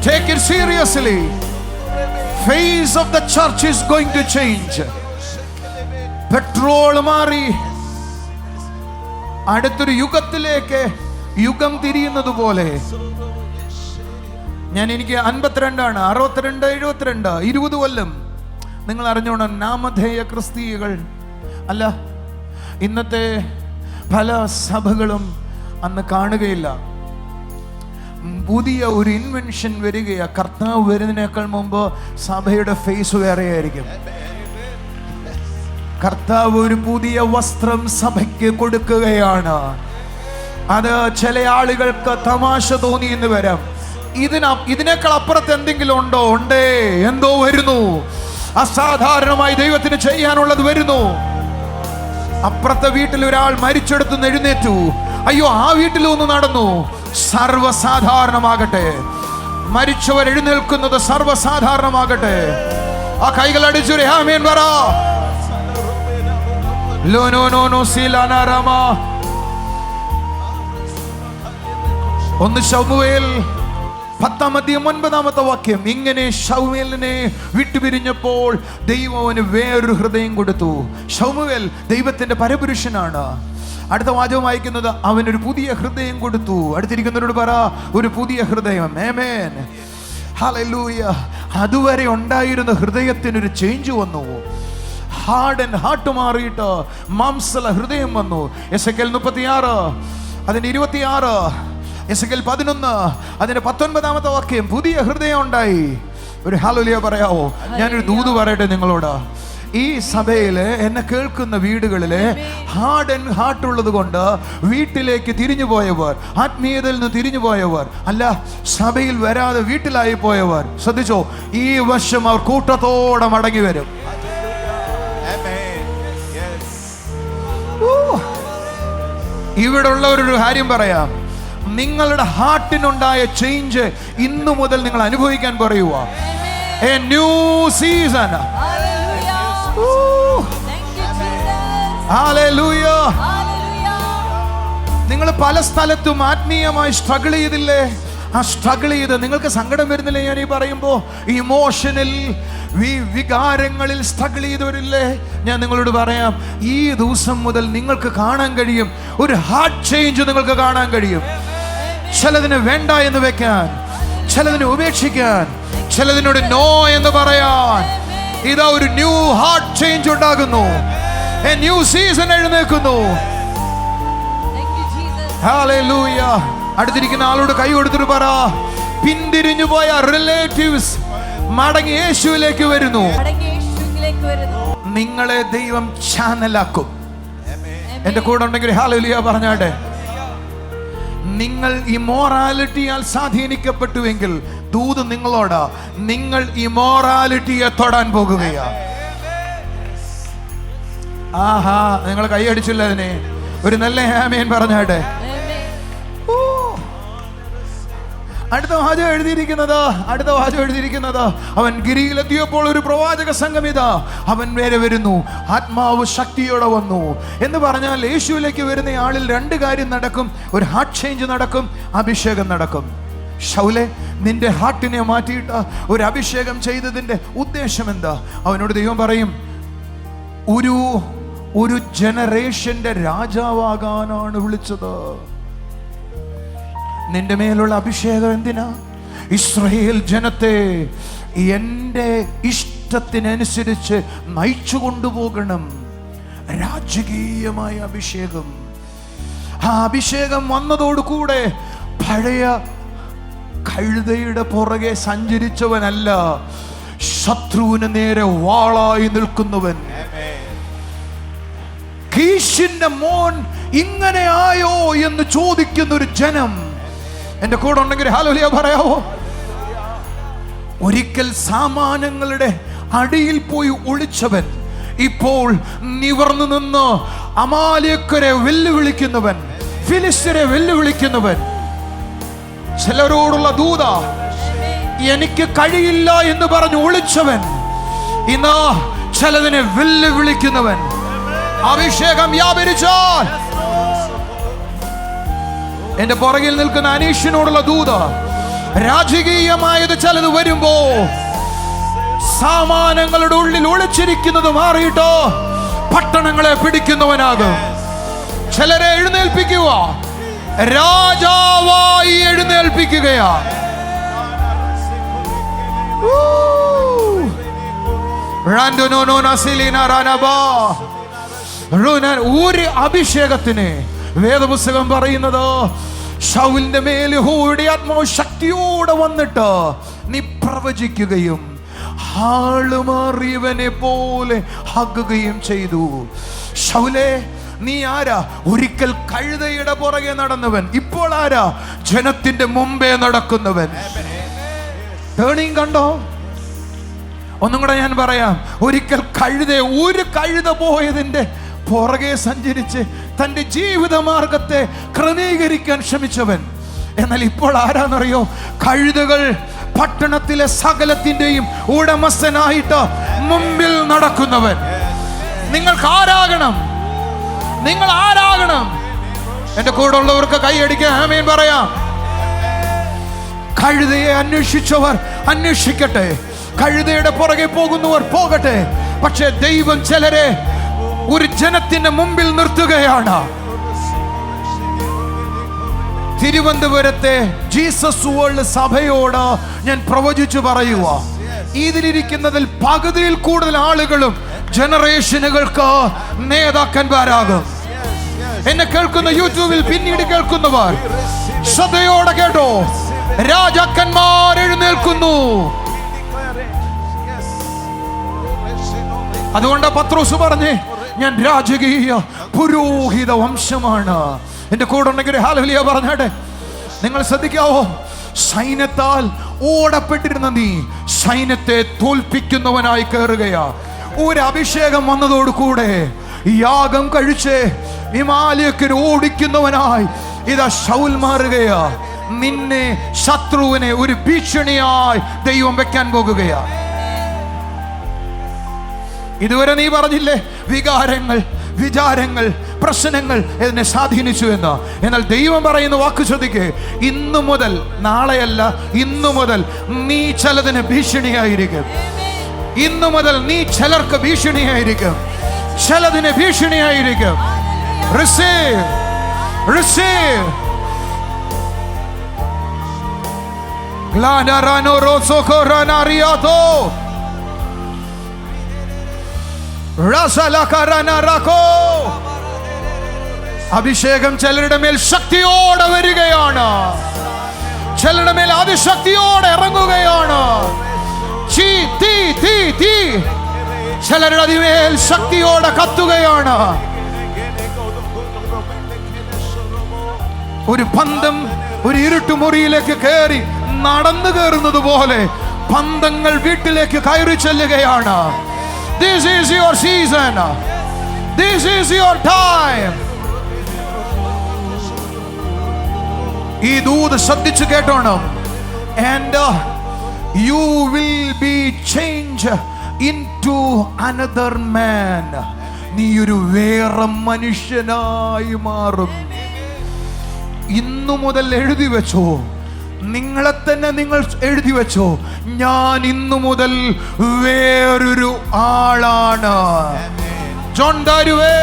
Take it seriously. Face of the church is going to change. Petrol മാറി അടുത്തൊരു യുഗത്തിലേക്ക് യുഗം തിരിയുന്നത് പോലെ. എനിക്ക് 52 62 72 20 കൊല്ലം. നിങ്ങൾ അറിഞ്ഞോണം, നാമധേയ ക്രിസ്തീയകൾ അല്ല, ഇന്നത്തെ പല സഭകളും അന്ന് കാണുകയില്ല. പുതിയ ഒരു ഇൻവെൻഷൻ വരികയാ. കർത്താവ് വരുന്നതിനേക്കാൾ മുമ്പ് സഭയുടെ ഫേസ് വേറെയായിരിക്കും. കർത്താവ് ഒരു പുതിയ വസ്ത്രം സഭയ്ക്ക് കൊടുക്കുകയാണ്. അത് ചില ആളുകൾക്ക് തമാശ തോന്നി എന്ന് വരാം. ഇതിനേക്കാൾ അപ്പുറത്ത് എന്തെങ്കിലും ഉണ്ടോ? ഉണ്ടേ. എന്തോ വരുന്നു. അസാധാരണമായി ദൈവത്തിന് ചെയ്യാനുള്ളത് വരുന്നു. അപ്പുറത്തെ വീട്ടിൽ ഒരാൾ മരിച്ചെടുത്ത് എഴുന്നേറ്റു. അയ്യോ, ആ വീട്ടിലൊന്ന് നടന്നു. സർവ്വസാധാരണമാകട്ടെ. മരിച്ചവർ എഴുന്നേൽക്കുന്നത് സർവ്വസാധാരണമാകട്ടെ. ആ കൈകൾ അടിച്ചു ആമേൻ പറ. ഒന്ന് ശമൂവേൽ 10:9 വാക്യം. ഇങ്ങനെ ശമൂവേലിനെ വിട്ടുപിരിഞ്ഞപ്പോൾ ദൈവം അവന് വേറൊരു ഹൃദയം കൊടുത്തു. ശമൂവേൽ ദൈവത്തിന്റെ പരപുരുഷനാണ്. അടുത്ത വാചകം വായിക്കുന്നത്, അവനൊരു പുതിയ ഹൃദയം കൊടുത്തു. അടുത്തിരിക്കുന്നവരോട് പറ, ഒരു പുതിയ ഹൃദയം. ആമേൻ, ഹല്ലേലൂയ. അതുവരെ ഉണ്ടായിരുന്ന ഹൃദയത്തിനൊരു ചേഞ്ച് വന്നു. ഹാർട്ട് മാറിയിട്ട് മാംസല ഹൃദയം വന്നു. എസെക്കേൽ 36 അതിന്റെ 26, എസെക്കേൽ 11 അതിന്റെ 19 വാക്യം. പുതിയ ഹൃദയം ഉണ്ടായി. ഒരു ഹല്ലേലൂയ പറയാവോ? ഞാനൊരു ദൂത് പറയട്ടെ നിങ്ങളോട്. ഈ സഭയില് എന്നെ കേൾക്കുന്ന വീടുകളില് ഹാർട്ട് ഉള്ളത് കൊണ്ട് വീട്ടിലേക്ക് തിരിഞ്ഞു പോയവർ, ആത്മീയതയിൽ നിന്ന് തിരിഞ്ഞു പോയവർ, അല്ല സഭയിൽ വരാതെ വീട്ടിലായി പോയവർ, ശ്രദ്ധിച്ചോ, ഈ വർഷം അവർ കൂട്ടത്തോടെ മടങ്ങി വരും. ഇവിടെ ഉള്ളവരൊരു കാര്യം പറയാം. നിങ്ങളുടെ ഹാർട്ടിനുണ്ടായ ചേഞ്ച് ഇന്നു മുതൽ നിങ്ങൾ അനുഭവിക്കാൻ പറയുക. A new season. Hallelujah. നിങ്ങൾ പല സ്ഥലത്തും ആത്മീയമായി സ്ട്രഗിൾ ചെയ്തില്ലേ? ആ സ്ട്രഗിൾ ചെയ്ത് നിങ്ങൾക്ക് സങ്കടം വരുന്നില്ലേ? ഞാൻ ഈ പറയുമ്പോ ഇമോഷണൽ വികാരങ്ങളിൽ സ്ട്രഗിൾ ചെയ്തവരില്ലേ? ഞാൻ നിങ്ങളോട് പറയാം, ഈ ദിവസം മുതൽ നിങ്ങൾക്ക് കാണാൻ കഴിയും, ഒരു ഹാർട്ട് ചേഞ്ച് നിങ്ങൾക്ക് കാണാൻ കഴിയും. ചിലതിന് വേണ്ട എന്ന് വെക്കാൻ, ചിലതിനെ ഉപേക്ഷിക്കാൻ, ചിലതിനോട് നോ എന്ന് പറയാൻ. ഇതാ ഒരു ന്യൂ ഹാർട്ട് ചേഞ്ച് ഉണ്ടാകുന്നു. A new season എഴുന്നേൽക്കുന്നു. ഹല്ലേലൂയ. അടുത്തിരിക്കുന്ന ആളോട് കൈ കൊടുത്തിട്ട് പറ, പിന്തിരിഞ്ഞു പോയ റിലേറ്റീവ്സ് മടങ്ങി യേശുവിലേക്ക് വരുന്നു. നിങ്ങളെ ദൈവം ചാനലാക്കും. എന്റെ കൂടെ ഉണ്ടെങ്കിൽ ഹല്ലേലൂയ പറഞ്ഞാട്ടെ. നിങ്ങൾ ഇമോറാലിറ്റിയാൽ സ്വാധീനിക്കപ്പെട്ടുവെങ്കിൽ ദൂത് നിങ്ങളോട്, നിങ്ങൾ ഇമോറാലിറ്റിയെ തൊടാൻ പോകുകയാ. ആഹാ, നിങ്ങൾ കൈയടിച്ചില്ല അതിനെ? ഒരു നല്ല ആമേൻ പറഞ്ഞാട്ടെ. അടുത്ത വാചകം എഴുതിയിരിക്കുന്നത് അവൻ ഗിരിയിലെത്തിയപ്പോൾ ഒരു പ്രവാചക സംഘം ഇതാ അവൻ നേരെ വരുന്നു, ആത്മാവ് ശക്തിയോടെ വന്നു എന്ന് പറഞ്ഞാൽ യേശുവിലേക്ക് വരുന്ന ആളിൽ 2 കാര്യം നടക്കും. ഒരു ഹാർട്ട് ചേഞ്ച് നടക്കും, അഭിഷേകം നടക്കും. ശൗലേ, നിന്റെ ഹാർട്ടിനെ മാറ്റിയിട്ട് ഒരു അഭിഷേകം ചെയ്തതിന്റെ ഉദ്ദേശം എന്താ? അവനോട് ദൈവം പറയും, ഒരു ജനറേഷന്റെ രാജാവാകാനാണ് വിളിച്ചത്. നിന്റെ മേലുള്ള അഭിഷേകം എന്തിനാ? ഇസ്രായേൽ ജനത്തെ എൻ്റെ ഇഷ്ടത്തിനനുസരിച്ച് നയിച്ചു കൊണ്ടുപോകണം. രാജകീയമായ അഭിഷേകം. ആ അഭിഷേകം വന്നതോടുകൂടെ പഴയ കഴുതയുടെ പുറകെ സഞ്ചരിച്ചവനല്ല, ശത്രുവിന് നേരെ വാളായി നിൽക്കുന്നവൻ. കീശിന്റെ മോൻ ഇങ്ങനെ ആയോ എന്ന് ചോദിക്കുന്ന ഒരു ജനം എന്റെ കൂടെ ഉണ്ടെങ്കിൽ ഹല്ലേലൂയ പറയാവോ? ഒരിക്കൽ സാമാനങ്ങളുടെ അടിയിൽ പോയി ഒളിച്ചവൻ ഇപ്പോൾ നിവർന്നു നിന്ന് അമാലേക്കരെ വെല്ലുവിളിക്കുന്നവൻ, ഫിലിസ്ത്യരെ വെല്ലുവിളിക്കുന്നവൻ. ചിലരോടുള്ള ദൂത, എനിക്ക് കഴിയില്ല എന്ന് പറഞ്ഞു ഒളിച്ചവൻ ഇന്ന് ചിലതിനെ വെല്ലുവിളിക്കുന്നവൻ. അഭിഷേകം വ്യാപരിച്ചാൽ എന്റെ പുറകിൽ നിൽക്കുന്ന അനീഷിനോടുള്ള ദൂത, രാജകീയമായത് ചിലത് വരുമ്പോ സാമാനങ്ങളുടെ ഉള്ളിൽ ഒളിച്ചിരിക്കുന്നത് മാറിയിട്ടോ പട്ടണങ്ങളെ പിടിക്കുന്നവനാകും. ചിലരെ എഴുന്നേൽപ്പിക്കുക, രാജാവായി എഴുന്നേൽപ്പിക്കുകയാ. ഒരു അഭിഷേകത്തിന് വേദപുസ്തകം പറയുന്നത് ശൗലിന്റെ മേൽ യഹോവയുടെ ആത്മാവ് ശക്തിയോടെ വന്നിട്ട് നീ പ്രവചിക്കുകയും ആളുമാറിയവനെ പോലെ ആകുകയും ചെയ്തു. ശൗലേ, നീ ആരാ? ഒരിക്കൽ കഴുതയുടെ പുറകെ നടന്നവൻ, ഇപ്പോൾ ആരാ? ജനത്തിന്റെ മുമ്പേ നടക്കുന്നവൻ. ടേണിംഗ് കണ്ടോ? ഒന്നും കൂടെ ഞാൻ പറയാം. ഒരിക്കൽ ഒരു കഴുത പോയതിന്റെ പുറകെ സഞ്ചരിച്ച് തന്റെ ജീവിതമാർഗത്തെ ക്രമീകരിക്കാൻ ശ്രമിച്ചവൻ. എന്നാൽ ഇപ്പോൾ ആരാന്നറിയോ? കഴുതകൾ പട്ടണത്തിലെ സകലത്തിന്റെയും ഉടമസ്ഥനായിട്ട് മുമ്പിൽ നടക്കുന്നവൻ. നിങ്ങൾക്ക് ആരാകണം? നിങ്ങൾ ആരാകണം? എന്റെ കൂടെ ഉള്ളവർക്ക് കൈയടിക്കാൻ ആമേൻ പറയാം. കഴുതയെ അന്വേഷിച്ചവർ അന്വേഷിക്കട്ടെ, കഴുതയുടെ പുറകെ പോകുന്നവർ പോകട്ടെ. പക്ഷേ ദൈവം ചിലരെ ഒരു ജനത്തിന്റെ മുമ്പിൽ നിർത്തുകയാണ്. തിരുവനന്തപുരത്തെ ജീസസ് വേൾഡ് സഭയോട് ഞാൻ പ്രവചിച്ചു പറയുക, ഇതിലിരിക്കുന്നതിൽ പകുതിയിൽ കൂടുതൽ ആളുകളും ജനറേഷനുകൾക്ക് നേതാക്കന്മാരാകും. എന്നെ കേൾക്കുന്ന യൂട്യൂബിൽ പിന്നീട് കേൾക്കുന്നവർ ശ്രദ്ധയോടെ കേട്ടോ, രാജാക്കന്മാർ എഴുന്നേൽക്കുന്നു. അതുകൊണ്ട് പത്രോസ് പറഞ്ഞേ, ഞാൻ രാജകീയ പുരോഹിത വംശമാണ്. എന്റെ കൂടെ ഉണ്ടെങ്കിൽ ഹല്ലേലൂയ പറഞ്ഞാട്ടെ. നിങ്ങൾ ശ്രദ്ധിക്കാവോ? സൈന്യത്താൽ ഓടപ്പെട്ടിരുന്ന നീ സൈന്യത്തെ തോൽപ്പിക്കുന്നവനായി കയറുകയാ. ഒരു അഭിഷേകം വന്നതോടുകൂടെ യാഗം കഴിച്ച് ഹിമാലയത്തിന് ഓടിക്കുന്നവനായി ഇതാ ശൗൽ മാറുകയാ. നിന്നെ ശത്രുവിനെ ഒരു ഭീഷണിയായി ദൈവം വെക്കാൻ പോകുകയാ. ഇതുവരെ നീ പറഞ്ഞില്ലേ വികാരങ്ങൾ, വിചാരങ്ങൾ, പ്രശ്നങ്ങൾ എന്നെ സ്വാധീനിച്ചു എന്ന്. എന്നാൽ ദൈവം പറയുന്ന വാക്ക് ശ്രദ്ധിക്കേ, ഇന്നു മുതൽ, നാളെയല്ല, ഇന്നു മുതൽ നീ ചിലതിന് ഭീഷണിയായിരിക്കും. ഇന്നു മുതൽ നീ ചിലർക്ക് ഭീഷണിയായിരിക്കും, ചിലതിന് ഭീഷണിയായിരിക്കും. Receive, receive. അഭിഷേകം ചിലരുടെ മേൽ ശക്തിയോടെ വരികയാണ്, ചിലരുടെ മേൽ അതിശക്തിയോടെ ഇറങ്ങുകയാണ്. ചിലരുടെ അതിമേൽ ശക്തിയോടെ കത്തുകയാണ്. ഒരു പന്തം ഒരു ഇരുട്ടുമുറിയിലേക്ക് കയറി നടന്നു കയറുന്നത് പോലെ പന്തങ്ങൾ വീട്ടിലേക്ക് കയറി ചെല്ലുകയാണ്. This is your season. This is your time. ഈ ദൂത് ശ്രദ്ധിച്ചു കേട്ടോണം. And you will be changed into another man. നീ ഒരു വേറെ മനുഷ്യനായി മാറും. ഇന്നു മുതൽ എഴുതി വെച്ചോ, നിങ്ങളെ തന്നെ നിങ്ങൾ എഴുതി വെച്ചോ, ഞാൻ ഇന്നു മുതൽ വേറൊരു ആളാണ്. ജോൺ ദാരുവേ,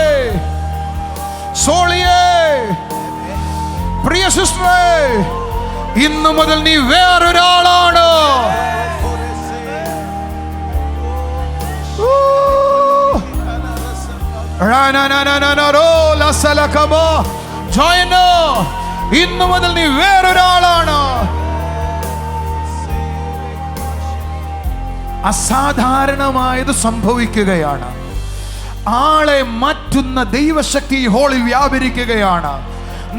സോളിയേ, പ്രിയ സിസ്റ്ററേ, ഇന്നു മുതൽ നീ വേറൊരാളാണ്. ഇന്നു മുതൽ നീ വേറൊരാളാണ്. അസാധാരണമായത് സംഭവിക്കുകയാണ്. ആളെ മാറ്റുന്ന ദൈവശക്തി ഈ ഹോളിൽ വ്യാപരിക്കുകയാണ്.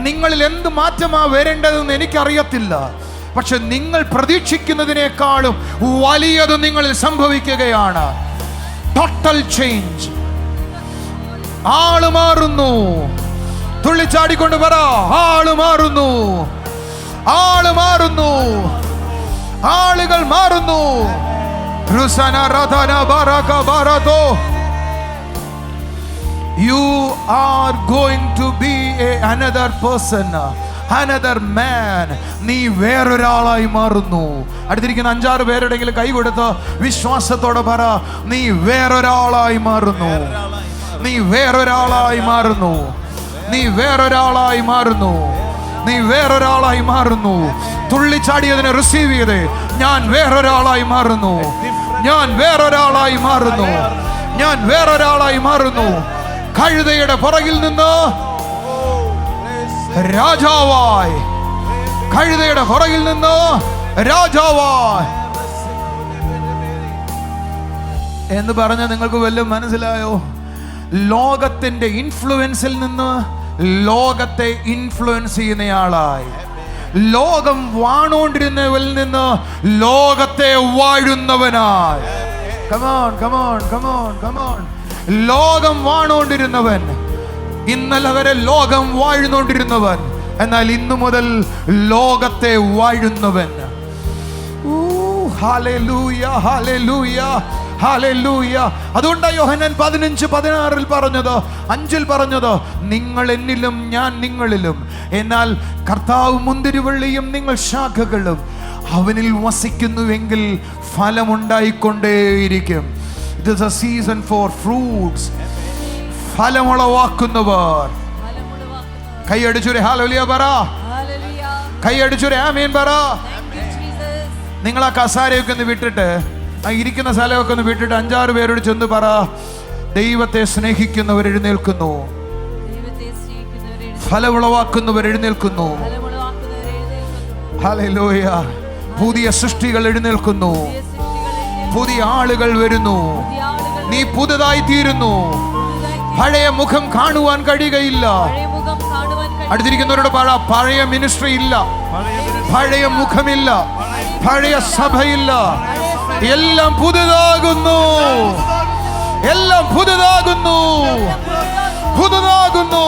നിങ്ങളിൽ എന്ത് മാറ്റമാ വരേണ്ടതെന്ന് എനിക്കറിയത്തില്ല, പക്ഷെ നിങ്ങൾ പ്രതീക്ഷിക്കുന്നതിനേക്കാളും വലിയത് നിങ്ങളിൽ സംഭവിക്കുകയാണ്. Total change. ആള് മാറുന്നു. തുള്ളിച്ചാടിക്കൊണ്ട് പറ, ആള് മാറുന്നു, ആള് മാറുന്നു, ആളുകൾ മാറുന്നു. You are going to be another person, another man. നീ വേറൊരാളായി മാറുന്നു. അടുത്തിരിക്കുന്ന 5-6 പേരുടെങ്കിലും കൈ കൊടുത്ത് വിശ്വാസത്തോടെ പറ, നീ വേറൊരാളായി മാറുന്നു, നീ വേറൊരാളായി മാറുന്നു, നീ വേറൊരാളായി മാറുന്നു, നീ വേറൊരാളായി മാറുന്നു. തുള്ളിച്ചാടിയതിനെ റിസീവ് ചെയ്തേ. ഞാൻ വേറൊരാളായി മാറുന്നു, ഞാൻ വേറൊരാളായി മാറുന്നു, ഞാൻ വേറൊരാളായി മാറുന്നു. കഴുതയുടെ പുറകിൽ നിന്ന് രാജാവായി, കഴുതയുടെ പുറകിൽ നിന്ന് രാജാവായി എന്ന് പറഞ്ഞ നിങ്ങൾക്ക് വല്ലതും മനസ്സിലായോ? ലോകത്തിന്റെ ഇൻഫ്ലുവൻസിൽ നിന്ന് ലോകത്തെ ഇൻഫ്ലുവൻസ് ചെയ്യുന്നയാളായി, ലോകം വാണോണ്ടിരുന്നവരിൽ നിന്ന് ലോകത്തെ വാഴുന്നവനായി. Come on come on come on come on. ലോകം വാണോണ്ടിരുന്നവൻ, ഇന്നലെ വരെ ലോകം വാഴുന്നോണ്ടിരുന്നവൻ, എന്നാൽ ഇന്നു മുതൽ ലോകത്തെ വാഴുന്നവൻ. Hallelujah hallelujah hallelujah. അതുകൊണ്ടാണ് യോഹന്നാൻ 15:16 പറഞ്ഞത്, 5 പറഞ്ഞത്, നിങ്ങൾ എന്നിലും ഞാൻ നിങ്ങളിലും, എന്നാൽ കർത്താവ് മുന്തിരിവള്ളിയും നിങ്ങൾ ശാഖകളും. അവനിൽ വസിക്കുന്നുവെങ്കിൽ ഫലമുണ്ടായിക്കൊണ്ടേയിരിക്കും. It is a season for fruits. ഫലമുളവാക്കുന്നവർ. കൈയടിച്ചൊരു ഹല്ലേലൂയ പറ, കൈയടിച്ചൊരു ആമേൻ പറ. നിങ്ങൾ ആ കസാരയൊക്കെ ഒന്ന് വിട്ടിട്ട്, ആ ഇരിക്കുന്ന സ്ഥലമൊക്കെ ഒന്ന് വിട്ടിട്ട് 5-6 പേരോട് ചെന്ന് പറ, ദൈവത്തെ സ്നേഹിക്കുന്നവർ എഴുന്നേൽക്കുന്നു, ഫലമുളവാക്കുന്നവർ എഴുന്നേൽക്കുന്നു. ഹല്ലേലൂയ. പുതിയ സൃഷ്ടികൾ എഴുന്നേൽക്കുന്നു, പുതിയ ആളുകൾ വരുന്നു, നീ പുതുതായി തീരുന്നു. പഴയ മുഖം കാണുവാൻ കഴിയുകയില്ല. അടുത്തിരിക്കുന്നവരോട് പറ, പഴയ മിനിസ്ട്രി ഇല്ല, പഴയ മുഖമില്ല, പഴയ സഭയില്ല. എല്ലാം പുതുതാകുന്നു, എല്ലാം പുതുതാകുന്നു, പുതുതാകുന്നു.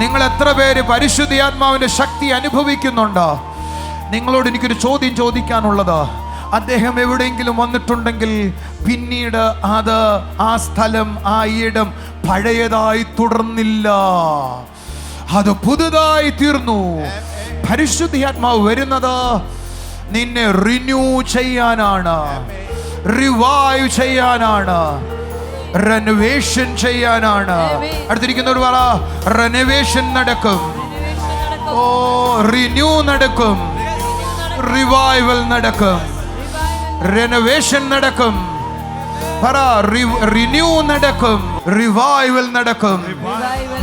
നിങ്ങൾ എത്ര പേര് പരിശുദ്ധാത്മാവിന്റെ ശക്തി അനുഭവിക്കുന്നുണ്ടോ? നിങ്ങളോട് എനിക്കൊരു ചോദ്യം ചോദിക്കാനുള്ളത്, അദ്ദേഹം എവിടെയെങ്കിലും വന്നിട്ടുണ്ടെങ്കിൽ പിന്നീട് അത് ആ സ്ഥലം, ആ ഇടം പഴയതായി തുടർന്നില്ല, അത് പുതുതായി തീർന്നു. പരിശുദ്ധാത്മാവ് വരുന്നത് നിന്നെ റിന്യൂ ചെയ്യാനാണ്, റിവൈവ് ചെയ്യാനാണ്, റെനോവേഷൻ ചെയ്യാനാണ്. അടുത്തിരിക്കുന്നവർ പറ, റെനോവേഷൻ നടക്കും, ഓ റിന്യൂ നടക്കും, റിവൈവൽ നടക്കും, റെനോവേഷൻ നടക്കും. പറ, റിന്യൂ നടക്കും, റിവൈവൽ നടക്കും.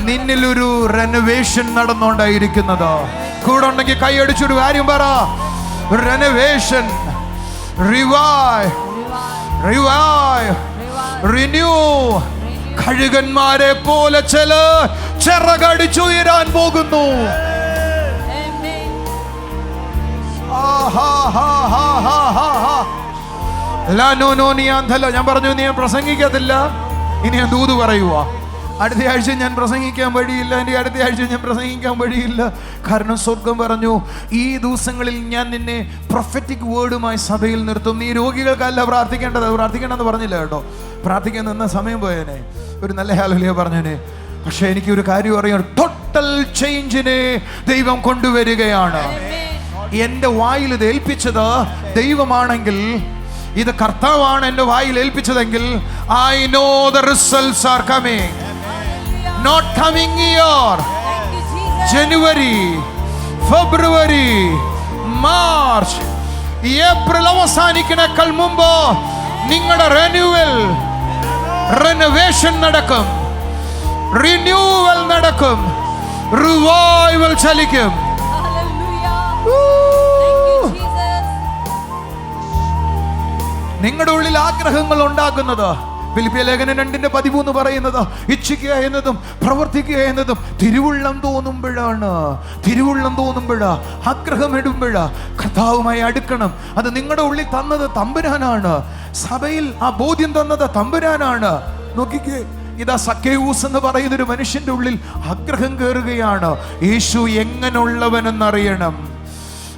നിന്നിലൊരു റെനോവേഷൻ നടന്നുകൊണ്ടായിരിക്കുന്നത്. കൂടെ ഉണ്ടെങ്കിൽ കൈയടിച്ചൊരു കാര്യം പറ, റെനോവേഷൻ, റിവൈവ്, റിവൈവ്, റിന്യൂ. കഴുകന്മാരെ പോലെ ചിറകടിച്ചുയരാൻ പോകുന്നു. ഞാൻ പറഞ്ഞു നീ പ്രസംഗിക്കത്തില്ല, ഇനി ഞാൻ ദൂത് പറയുക. അടുത്ത ആഴ്ച ഞാൻ പ്രസംഗിക്കാൻ വഴിയില്ല, എൻ്റെ അടുത്ത ആഴ്ച ഞാൻ പ്രസംഗിക്കാൻ വഴിയില്ല. കാരണം സ്വർഗം പറഞ്ഞു, ഈ ദിവസങ്ങളിൽ ഞാൻ നിന്നെ പ്രൊഫറ്റിക് വേർഡുമായി സഭയിൽ നിർത്തും. നീ രോഗികൾക്കല്ല പ്രാർത്ഥിക്കേണ്ടത്, പ്രാർത്ഥിക്കേണ്ടെന്ന് പറഞ്ഞില്ല കേട്ടോ, പ്രാർത്ഥിക്കാൻ നിന്ന സമയം പോയേനെ, ഒരു നല്ല ഹല്ലേലൂയ പറഞ്ഞേനെ. പക്ഷെ എനിക്കൊരു കാര്യം അറിയാം, ടോട്ടൽ ചേഞ്ചിനെ ദൈവം കൊണ്ടുവരികയാണ്. എൻ്റെ വായിൽ ഇത് ഏൽപ്പിച്ചത് ദൈവമാണെങ്കിൽ, ഇത് കർത്താവാണ് എൻ്റെ വായിൽ ഏൽപ്പിച്ചതെങ്കിൽ, I know the results are coming. Not coming year, January, February, March, April അവസാനിക്കുന്നതിനേക്കാൾ മുമ്പ് നിങ്ങളുടെ റെനോവേഷൻ നടക്കും, റിന്യൂവൽ നടക്കും, റിവൈവൽ ചലിക്കും. നിങ്ങളുടെ ഉള്ളിൽ ആഗ്രഹങ്ങൾ ഉണ്ടാക്കുന്നത്. ഫിലിപ്പിയ ലേഖനം 2:13 പറയുന്നത് ഇച്ഛിക്കുക എന്നതും പ്രവർത്തിക്കുക എന്നതും തിരുവുള്ളം തോന്നുമ്പോഴാണ്. തിരുവുള്ളം തോന്നുമ്പോഴാ, ആഗ്രഹമിടുമ്പോഴാ കർത്താവുമായി അടുക്കണം. അത് നിങ്ങളുടെ ഉള്ളിൽ തന്നത് തമ്പുരാനാണ്. സഭയിൽ ആ ബോധ്യം തന്നത് തമ്പുരാനാണ്. നോക്കിക്കേ, ഇതാ സക്കേവൂസ് എന്ന് പറയുന്ന ഒരു മനുഷ്യന്റെ ഉള്ളിൽ ആഗ്രഹം കയറുകയാണ്. യേശു എങ്ങനെയുള്ളവനെന്നറിയണം.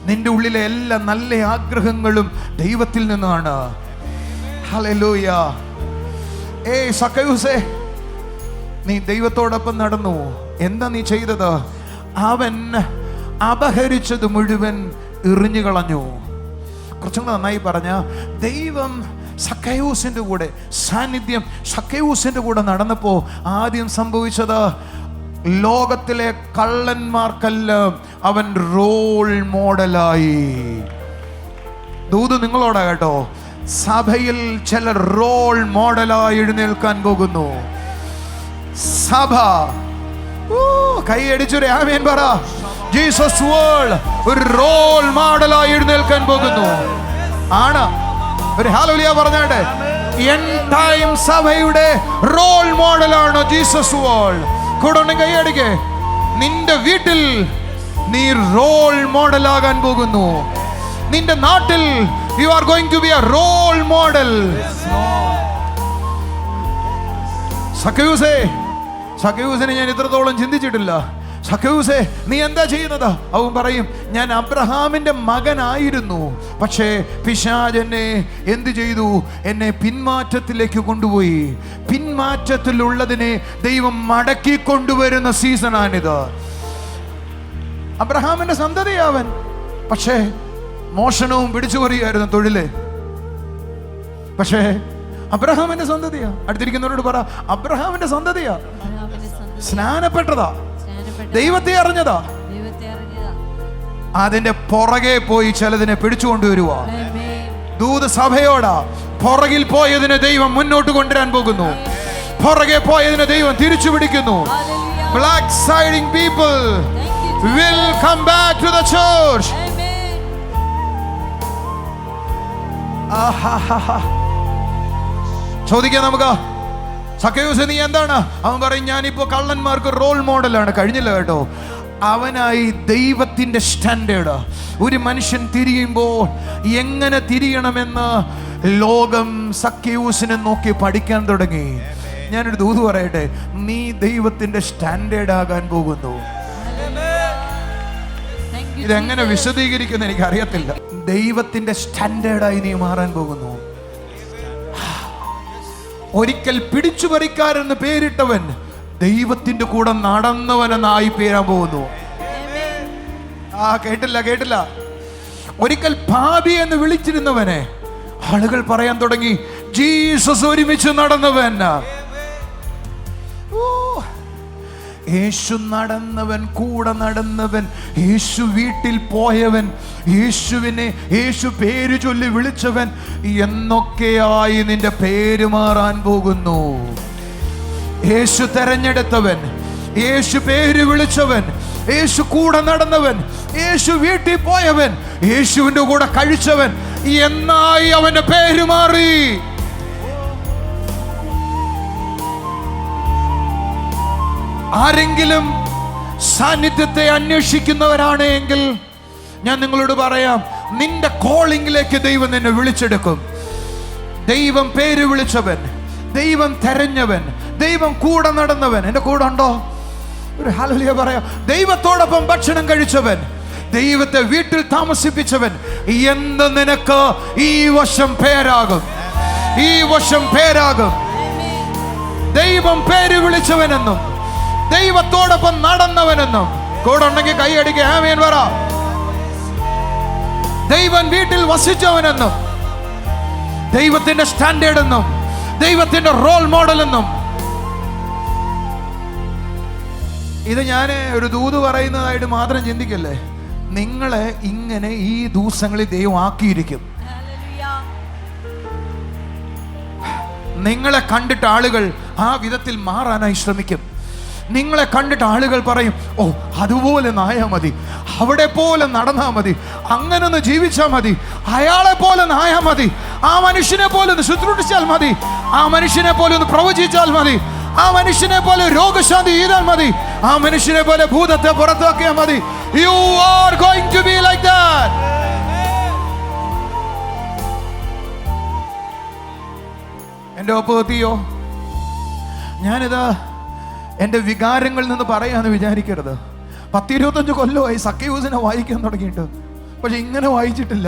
നിന്റെ ഉള്ളിലെ എല്ലാ നല്ല ആഗ്രഹങ്ങളും ദൈവത്തിൽ നിന്നാണ്. ഹല്ലേലൂയ. സക്കേവൂസേ, നീ ദൈവത്തോടൊപ്പം നടന്നു. എന്താ നീ ചെയ്തത്? അവൻ അപഹരിച്ചത് മുഴുവൻ എറിഞ്ഞു കളഞ്ഞു. കുറച്ചുകൂടെ നന്നായി പറഞ്ഞ, ദൈവം സക്കേവൂസിന്റെ കൂടെ, സാന്നിധ്യം സക്കേവൂസിന്റെ കൂടെ നടന്നപ്പോ ആദ്യം സംഭവിച്ചത്, ലോകത്തിലെ കള്ളന്മാർക്കെല്ലാം അവൻ റോൾ മോഡലായി. ദൂത് നിങ്ങളോടാ കേട്ടോ. സഭയിൽ ചില റോൾ മോഡലായി എഴുന്നേൽക്കാൻ പോകുന്നു. സഭ കൈയടിച്ചൊരു ആമേൻ പറ. ജീസസ് വേൾഡ് ഒരു റോൾ മോഡലായി എഴുന്നേൽക്കാൻ പോകുന്നു. ആണ്. ഒരു ഹല്ലേലൂയ പറഞ്ഞാട്ടെ. എൻഡ് ടൈം സഭയുടെ റോൾ മോഡലാണ് ജീസസ് വേൾഡ്. കൂടെ ഉണ്ടെങ്കിൽ കൈയടിക്കേ. നിന്റെ വീട്ടിൽ നീ റോൾ മോഡലാകാൻ പോകുന്നു. നിന്റെ നാട്ടിൽ you are going to be a role model. സക്കേവൂസിനെ ഞാൻ ഇത്രത്തോളം ചിന്തിച്ചിട്ടില്ല. സക്കേവൂസേ, നീ എന്താ ചെയ്യുന്നത്? അവൻ പറയും, ഞാൻ അബ്രഹാമിന്റെ മകനായിരുന്നു, പക്ഷേ പിശാച് എന്നെ എന്ത് ചെയ്തു? എന്നെ പിന്മാറ്റത്തിലേക്ക് കൊണ്ടുപോയി. പിന്മാറ്റത്തിലുള്ളതിനെ ദൈവം മടക്കി കൊണ്ടുവരുന്ന സീസണാണിത്. അബ്രഹാമിന്റെ സന്തതിയാവൻ, പക്ഷേ മോഷണവും പിടിച്ചുപറിയായിരുന്നു തൊഴില്. പക്ഷേ അബ്രഹാമിന്റെ സന്തതിയാ. അടുത്തിരിക്കുന്നവരോട് പറ, അബ്രഹാമിന്റെ സന്തതിയാ. സ്നാനപ്പെട്ടതാ, ദൈവത്തെ അറിഞ്ഞതാ. അതിന്റെ പുറകെ പോയി ചിലതിനെ പിടിച്ചുകൊണ്ടുവരുവാ. ദൂത് സഭയോടാ. പുറകിൽ പോയതിനെ ദൈവം മുന്നോട്ട് കൊണ്ടുവരാൻ പോകുന്നു. പുറകെ പോയതിനെ ദൈവം തിരിച്ചു പിടിക്കുന്നു. Black siding people will come back to the church. ചോദിക്കാം നമുക്ക്, സക്കേവൂസ് നീ എന്താണ്? അവൻ പറയും, ഞാനിപ്പോ കള്ളന്മാർക്ക് റോൾ മോഡലാണ്. കഴിഞ്ഞില്ല കേട്ടോ. അവനായി ദൈവത്തിന്റെ സ്റ്റാൻഡേർഡ്. ഒരു മനുഷ്യൻ തിരിയുമ്പോൾ എങ്ങനെ തിരിയണമെന്ന് ലോകം സക്കേവൂസിനെ നോക്കി പഠിക്കാൻ തുടങ്ങി. ഞാനൊരു ദൂത് പറയട്ടെ, നീ ദൈവത്തിന്റെ സ്റ്റാൻഡേർഡ് ആകാൻ പോകുന്നു. ഇതെങ്ങനെ വിശദീകരിക്കുന്ന എനിക്ക് അറിയത്തില്ല. ദൈവത്തിന്റെ സ്റ്റാൻഡേർഡായി നീ മാറാൻ പോകുന്നു. ഒരിക്കൽ പിടിച്ചുപറിക്കാരെന്ന് പേരിട്ടവൻ ദൈവത്തിന്റെ കൂടെ നടന്നവനെന്നായി പേരാൻ പോകുന്നു. കേട്ടില്ല. ഒരിക്കൽ പാപി എന്ന് വിളിച്ചിരുന്നവനെ ആളുകൾ പറയാൻ തുടങ്ങി, ജീസസ് ഒരുമിച്ച് നടന്നവൻ. യേശു നടന്നവൻ, കൂടെ നടന്നവൻ, യേശു വീട്ടിൽ പോയവൻ, യേശുവിനെ യേശു പേര് ചൊല്ലി വിളിച്ചവൻ എന്നൊക്കെയായി നിന്റെ പേര് മാറാൻ പോകുന്നു. യേശു തെരഞ്ഞെടുത്തവൻ, യേശു പേര് വിളിച്ചവൻ, യേശു കൂടെ നടന്നവൻ, യേശു വീട്ടിൽ പോയവൻ, യേശുവിന്റെ കൂടെ കഴിച്ചവൻ എന്നായി അവന്റെ പേര് മാറി. ആരെങ്കിലും സാന്നിധ്യത്തെ അന്വേഷിക്കുന്നവരാണ് എങ്കിൽ ഞാൻ നിങ്ങളോട് പറയാം, നിന്റെ കോളിംഗിലേക്ക് ദൈവം നിന്നെ വിളിച്ചെടുക്കും. ദൈവം പേര് വിളിച്ചവൻ, ദൈവം തെരഞ്ഞവൻ, ദൈവം കൂടെ നടന്നവൻ. എൻ്റെ കൂടെ ഉണ്ടോ? ഒരു ഹല്ലേലൂയ പറയാം. ദൈവത്തോടൊപ്പം ഭക്ഷണം കഴിച്ചവൻ, ദൈവത്തെ വീട്ടിൽ താമസിപ്പിച്ചവൻ എന്ന് നിനക്ക് ഈ വർഷം പേരാകും. ഈ വർഷം പേരാകും. ദൈവം പേര് വിളിച്ചവനെന്നും ദൈവത്തോടൊപ്പം നടന്നവനെന്നും. കൂടെ ഉണ്ടെങ്കിൽ കൈയടിക്കുക, ആമേൻ പറ. ദൈവം വീട്ടിൽ വസിച്ചവനെന്നും ദൈവത്തിന്റെ സ്റ്റാൻഡേർഡ് എന്നും ദൈവത്തിന്റെ റോൾ മോഡൽ എന്നും. ഇത് ഞാൻ ഒരു ദൂത് പറയുന്നതായിട്ട് മാത്രം ചിന്തിക്കല്ലേ. നിങ്ങളെ ഇങ്ങനെ ഈ ദിവസങ്ങളിൽ ദൈവം ആക്കിയിരിക്കും. നിങ്ങളെ കണ്ടിട്ട് ആളുകൾ ആ വിധത്തിൽ മാറാനായി ശ്രമിക്കും. നിങ്ങളെ കണ്ടിട്ട് ആളുകൾ പറയും, ഓ അതുപോലെ നായാ മതി, അവിടെ പോലെ നടന്നാ മതി, അങ്ങനെ ഒന്ന് ജീവിച്ചാൽ മതി, അയാളെ പോലെ നായാ മതി, ആ മനുഷ്യനെ പോലെ ഒന്ന് ശുശ്രൂഷിച്ചാൽ മതി, ആ മനുഷ്യനെ പോലെ ഒന്ന് പ്രവചിച്ചാൽ മതി, ആ മനുഷ്യനെ പോലെ രോഗശാന്തി ചെയ്താൽ മതി, ആ മനുഷ്യനെ പോലെ ഭൂതത്തെ പുറത്താക്കിയാൽ മതി. You are going to be like that. എൻ്റെ ഒപ്പത്തിയോ, ഞാനിത് എൻ്റെ വികാരങ്ങളിൽ നിന്ന് പറയാന്ന് വിചാരിക്കരുത്. 10-25 കൊല്ലമായി സക്കയൂസിനെ വായിക്കാൻ തുടങ്ങിയിട്ട്, പക്ഷെ ഇങ്ങനെ വായിച്ചിട്ടില്ല,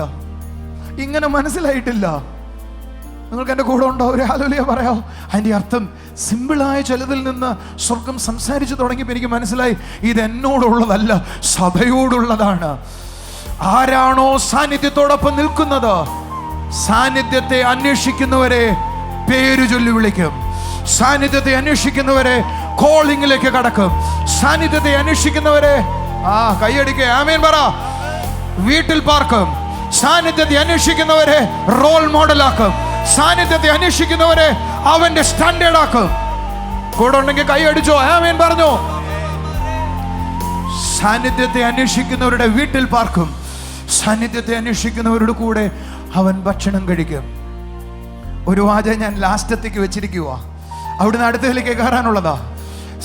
ഇങ്ങനെ മനസ്സിലായിട്ടില്ല. നിങ്ങൾക്ക് എൻ്റെ കൂടെ ഉണ്ടോ? ഒരു ഹല്ലേലൂയ പറയാമോ? അതിൻ്റെ അർത്ഥം സിമ്പിളായ ചിലതിൽ നിന്ന് സ്വർഗം സംസാരിച്ചു തുടങ്ങിയപ്പോൾ എനിക്ക് മനസ്സിലായി, ഇത് എന്നോടുള്ളതല്ല, സഭയോടുള്ളതാണ്. ആരാണോ സാന്നിധ്യത്തോടൊപ്പം നിൽക്കുന്നത്, സാന്നിധ്യത്തെ അന്വേഷിക്കുന്നവരെ പേര് ചൊല്ലി വിളിക്കും, സാന്നിധ്യത്തെ അന്വേഷിക്കുന്നവരെ കോളിങ്ങിലേക്ക് കടക്കും, സാന്നിധ്യത്തെ അന്വേഷിക്കുന്നവരെ കൈയടിക്കുക, ആമേൻ പറ, വീട്ടിൽ പാർക്കും, സാന്നിധ്യത്തെ അന്വേഷിക്കുന്നവരെ റോൾ മോഡലാക്കും, സാന്നിധ്യത്തെ അന്വേഷിക്കുന്നവരെ അവന്റെ സ്റ്റാൻഡേർഡ് ആക്കും. കൂടെ ഉണ്ടെങ്കിൽ കൈ അടിച്ചോ, ആമേൻ പറഞ്ഞോ. സാന്നിധ്യത്തെ അന്വേഷിക്കുന്നവരുടെ വീട്ടിൽ പാർക്കും, സാന്നിധ്യത്തെ അന്വേഷിക്കുന്നവരുടെ കൂടെ അവൻ ഭക്ഷണം കഴിക്കും. ഒരു വാചകം ഞാൻ ലാസ്റ്റത്തേക്ക് വെച്ചിരിക്കുക, അവിടുന്ന് അടുത്തതിലേക്ക് കയറാനുള്ളതാ.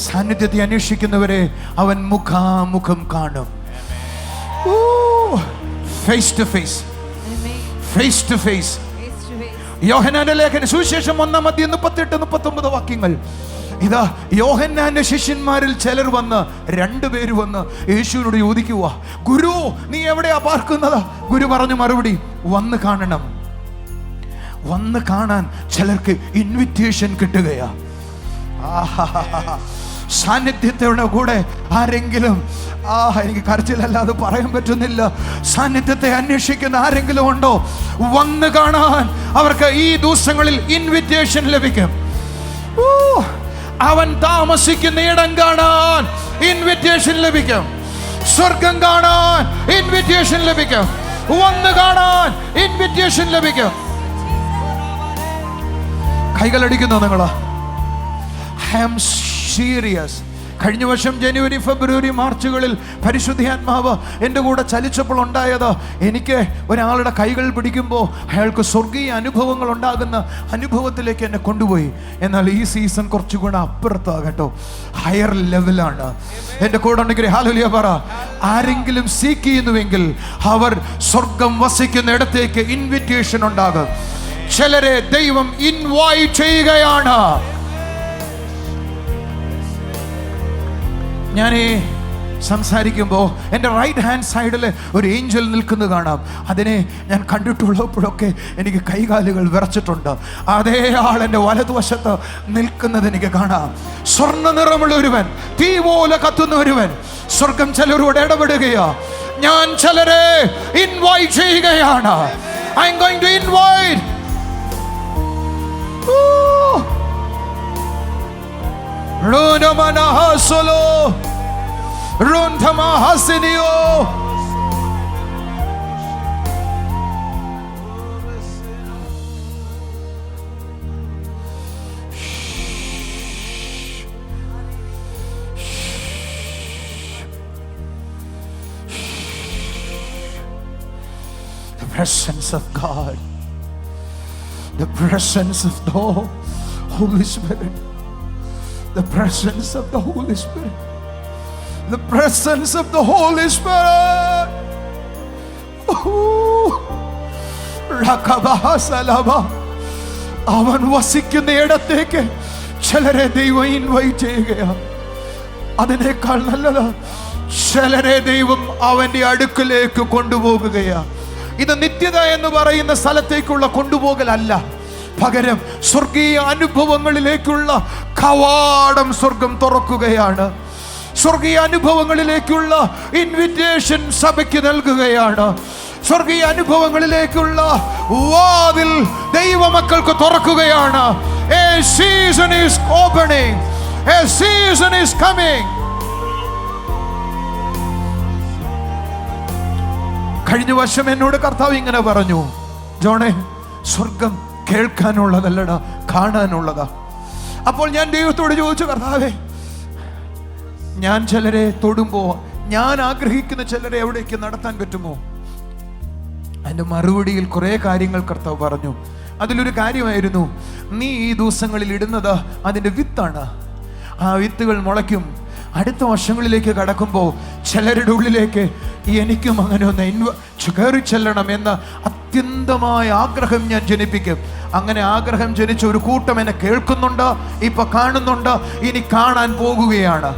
സാന്നിധ്യത്തെ അന്വേഷിക്കുന്നവരെ അവൻ മുഖാമുഖം കാണും. Face to face, face to face. യോഹന്നാന്റെ ലേഖന സുവിശേഷം 1:38-39 വാക്യങ്ങൾ. ഇതാ യോഹന്നാന്റെ ശിഷ്യന്മാരിൽ ചിലർ വന്ന്, 2 പേര് വന്ന് യേശുവിനോട് ചോദിക്കുക, ഗുരു നീ എവിടെയാ പാർക്കുന്നത്? ഗുരു പറഞ്ഞു മറുപടി, വന്ന് കാണണം. വന്ന് കാണാൻ ചിലർക്ക് ഇൻവിറ്റേഷൻ കിട്ടുകയാ. സാന്നിധ്യത്തോടെ കൂടെ ആരെങ്കിലും, എനിക്ക് കരച്ചിലല്ലാതെ പറയാൻ പറ്റുന്നില്ല, സാന്നിധ്യത്തെ അന്വേഷിക്കുന്ന ആരെങ്കിലും ഉണ്ടോ? വന്ന് കാണാൻ അവർക്ക് ഈ ദിവസങ്ങളിൽ ഇൻവിറ്റേഷൻ ലഭിക്കും. അവൻ താമസിക്കുന്ന ഇടം കാണാൻ ഇൻവിറ്റേഷൻ ലഭിക്കും, സ്വർഗം കാണാൻ ഇൻവിറ്റേഷൻ ലഭിക്കും, വന്ന് കാണാൻ ഇൻവിറ്റേഷൻ ലഭിക്കും. കൈകളടിക്കുന്നു നിങ്ങള്? I am serious. കഴിഞ്ഞ വർഷം ജനുവരി, ഫെബ്രുവരി, മാർച്ചുകളിൽ പരിശുദ്ധാത്മാവ് എൻ്റെ കൂടെ ചലിച്ചപ്പോൾ ഉണ്ടായത്, എനിക്ക് ഒരാളുടെ കൈകൾ പിടിക്കുമ്പോൾ അയാൾക്ക് സ്വർഗീയ അനുഭവങ്ങൾ ഉണ്ടാകുന്ന അനുഭവത്തിലേക്ക് എന്നെ കൊണ്ടുപോയി. എന്നാൽ ഈ സീസൺ കുറച്ചുകൂടെ അപ്പുറത്താണ് കേട്ടോ, ഹയർ ലെവലാണ്. എൻ്റെ കൂടെ ഉണ്ടെങ്കിൽ ഹല്ലേലൂയ പറ. ആരെങ്കിലും സീക്ക് ചെയ്യുന്നുവെങ്കിൽ അവർ സ്വർഗം വസിക്കുന്ന ഇടത്തേക്ക് ഇൻവിറ്റേഷൻ ഉണ്ടാകും. ചിലരെ ദൈവം ഇൻവൈറ്റ് ചെയ്യുകയാണ്. ഞാൻ സംസാരിക്കുമ്പോൾ എൻ്റെ റൈറ്റ് ഹാൻഡ് സൈഡിൽ ഒരു ഏഞ്ചൽ നിൽക്കുന്നത് കാണാം. അതിനെ ഞാൻ കണ്ടിട്ടുള്ളപ്പോഴൊക്കെ എനിക്ക് കൈകാലുകൾ വിറച്ചിട്ടുണ്ട്. അതേ ആൾ എൻ്റെ വലതുവശത്ത് നിൽക്കുന്നത് എനിക്ക് കാണാം. സ്വർണ്ണ നിറമുള്ള ഒരുവൻ, തീ പോലെ കത്തുന്ന ഒരുവൻ. സ്വർഗം ചിലരോട് ഇടപെടുകയാ. ഞാൻ ചിലരെ ഇൻവൈറ്റ് ചെയ്യുകയാണ്. I am going to invite. The presence of God, the presence of the Holy Spirit, the presence of the Holy Spirit, the presence of the Holy Spirit. അവൻ വസിക്കുന്ന ഇടത്തേക്ക് ചിലരെ ദൈവം ഇൻവൈറ്റ് ചെയ്യുകയാണ്. അതിനേക്കാൾ നല്ലത് ചിലരെ ദൈവം അവന്റെ അടുക്കലേക്ക് കൊണ്ടുപോകുകയാണ്. ഇത് നിത്യത എന്ന് പറയുന്ന സ്ഥലത്തേക്കുള്ള കൊണ്ടുപോകലല്ല, പകരം സ്വർഗീയ അനുഭവങ്ങളിലേക്കുള്ള കവാടം സ്വർഗം തുറക്കുകയാണ്. സ്വർഗീയ അനുഭവങ്ങളിലേക്കുള്ള ഇൻവിറ്റേഷൻ സഭയ്ക്ക് നൽകുകയാണ്. സ്വർഗീയ അനുഭവങ്ങളിലേക്കുള്ള വാതിൽ ദൈവമക്കൾക്ക് തുറക്കുകയാണ്. A season is opening. A season is coming. കഴിഞ്ഞ വർഷം എന്നോട് കർത്താവ് ഇങ്ങനെ പറഞ്ഞു, ജോണേ, സ്വർഗം കേൾക്കാനുള്ളതല്ലടാ, കാണാനുള്ളതാ. അപ്പോൾ ഞാൻ ദൈവത്തോട് ചോദിച്ചു, കർത്താവേ, ഞാൻ ചിലരെ തൊടുമ്പോൾ ഞാൻ ആഗ്രഹിക്കുന്ന ചിലരെ എവിടേക്ക് നടത്താൻ പറ്റുമോ? അതിൻ്റെ മറുപടിയിൽ കുറേ കാര്യങ്ങൾ കർത്താവ് പറഞ്ഞു. അതിലൊരു കാര്യമായിരുന്നു, നീ ഈ ദിവസങ്ങളിൽ ഇടുന്നത് അതിൻ്റെ വിത്താണ്. ആ വിത്തുകൾ മുളയ്ക്കും. അടുത്ത വർഷങ്ങളിലേക്ക് കടക്കുമ്പോൾ ചിലരുടെ ഉള്ളിലേക്ക് എനിക്കും അങ്ങനെ ഒന്ന് കയറി ചെല്ലണം എന്ന അത്യന്തമായ ആഗ്രഹം ഞാൻ ജനിപ്പിക്കും. അങ്ങനെ ആഗ്രഹം ജനിച്ച ഒരു കൂട്ടം എന്നെ കേൾക്കുന്നുണ്ട്, ഇപ്പൊ കാണുന്നുണ്ട്, ഇനി കാണാൻ പോകുകയാണ്.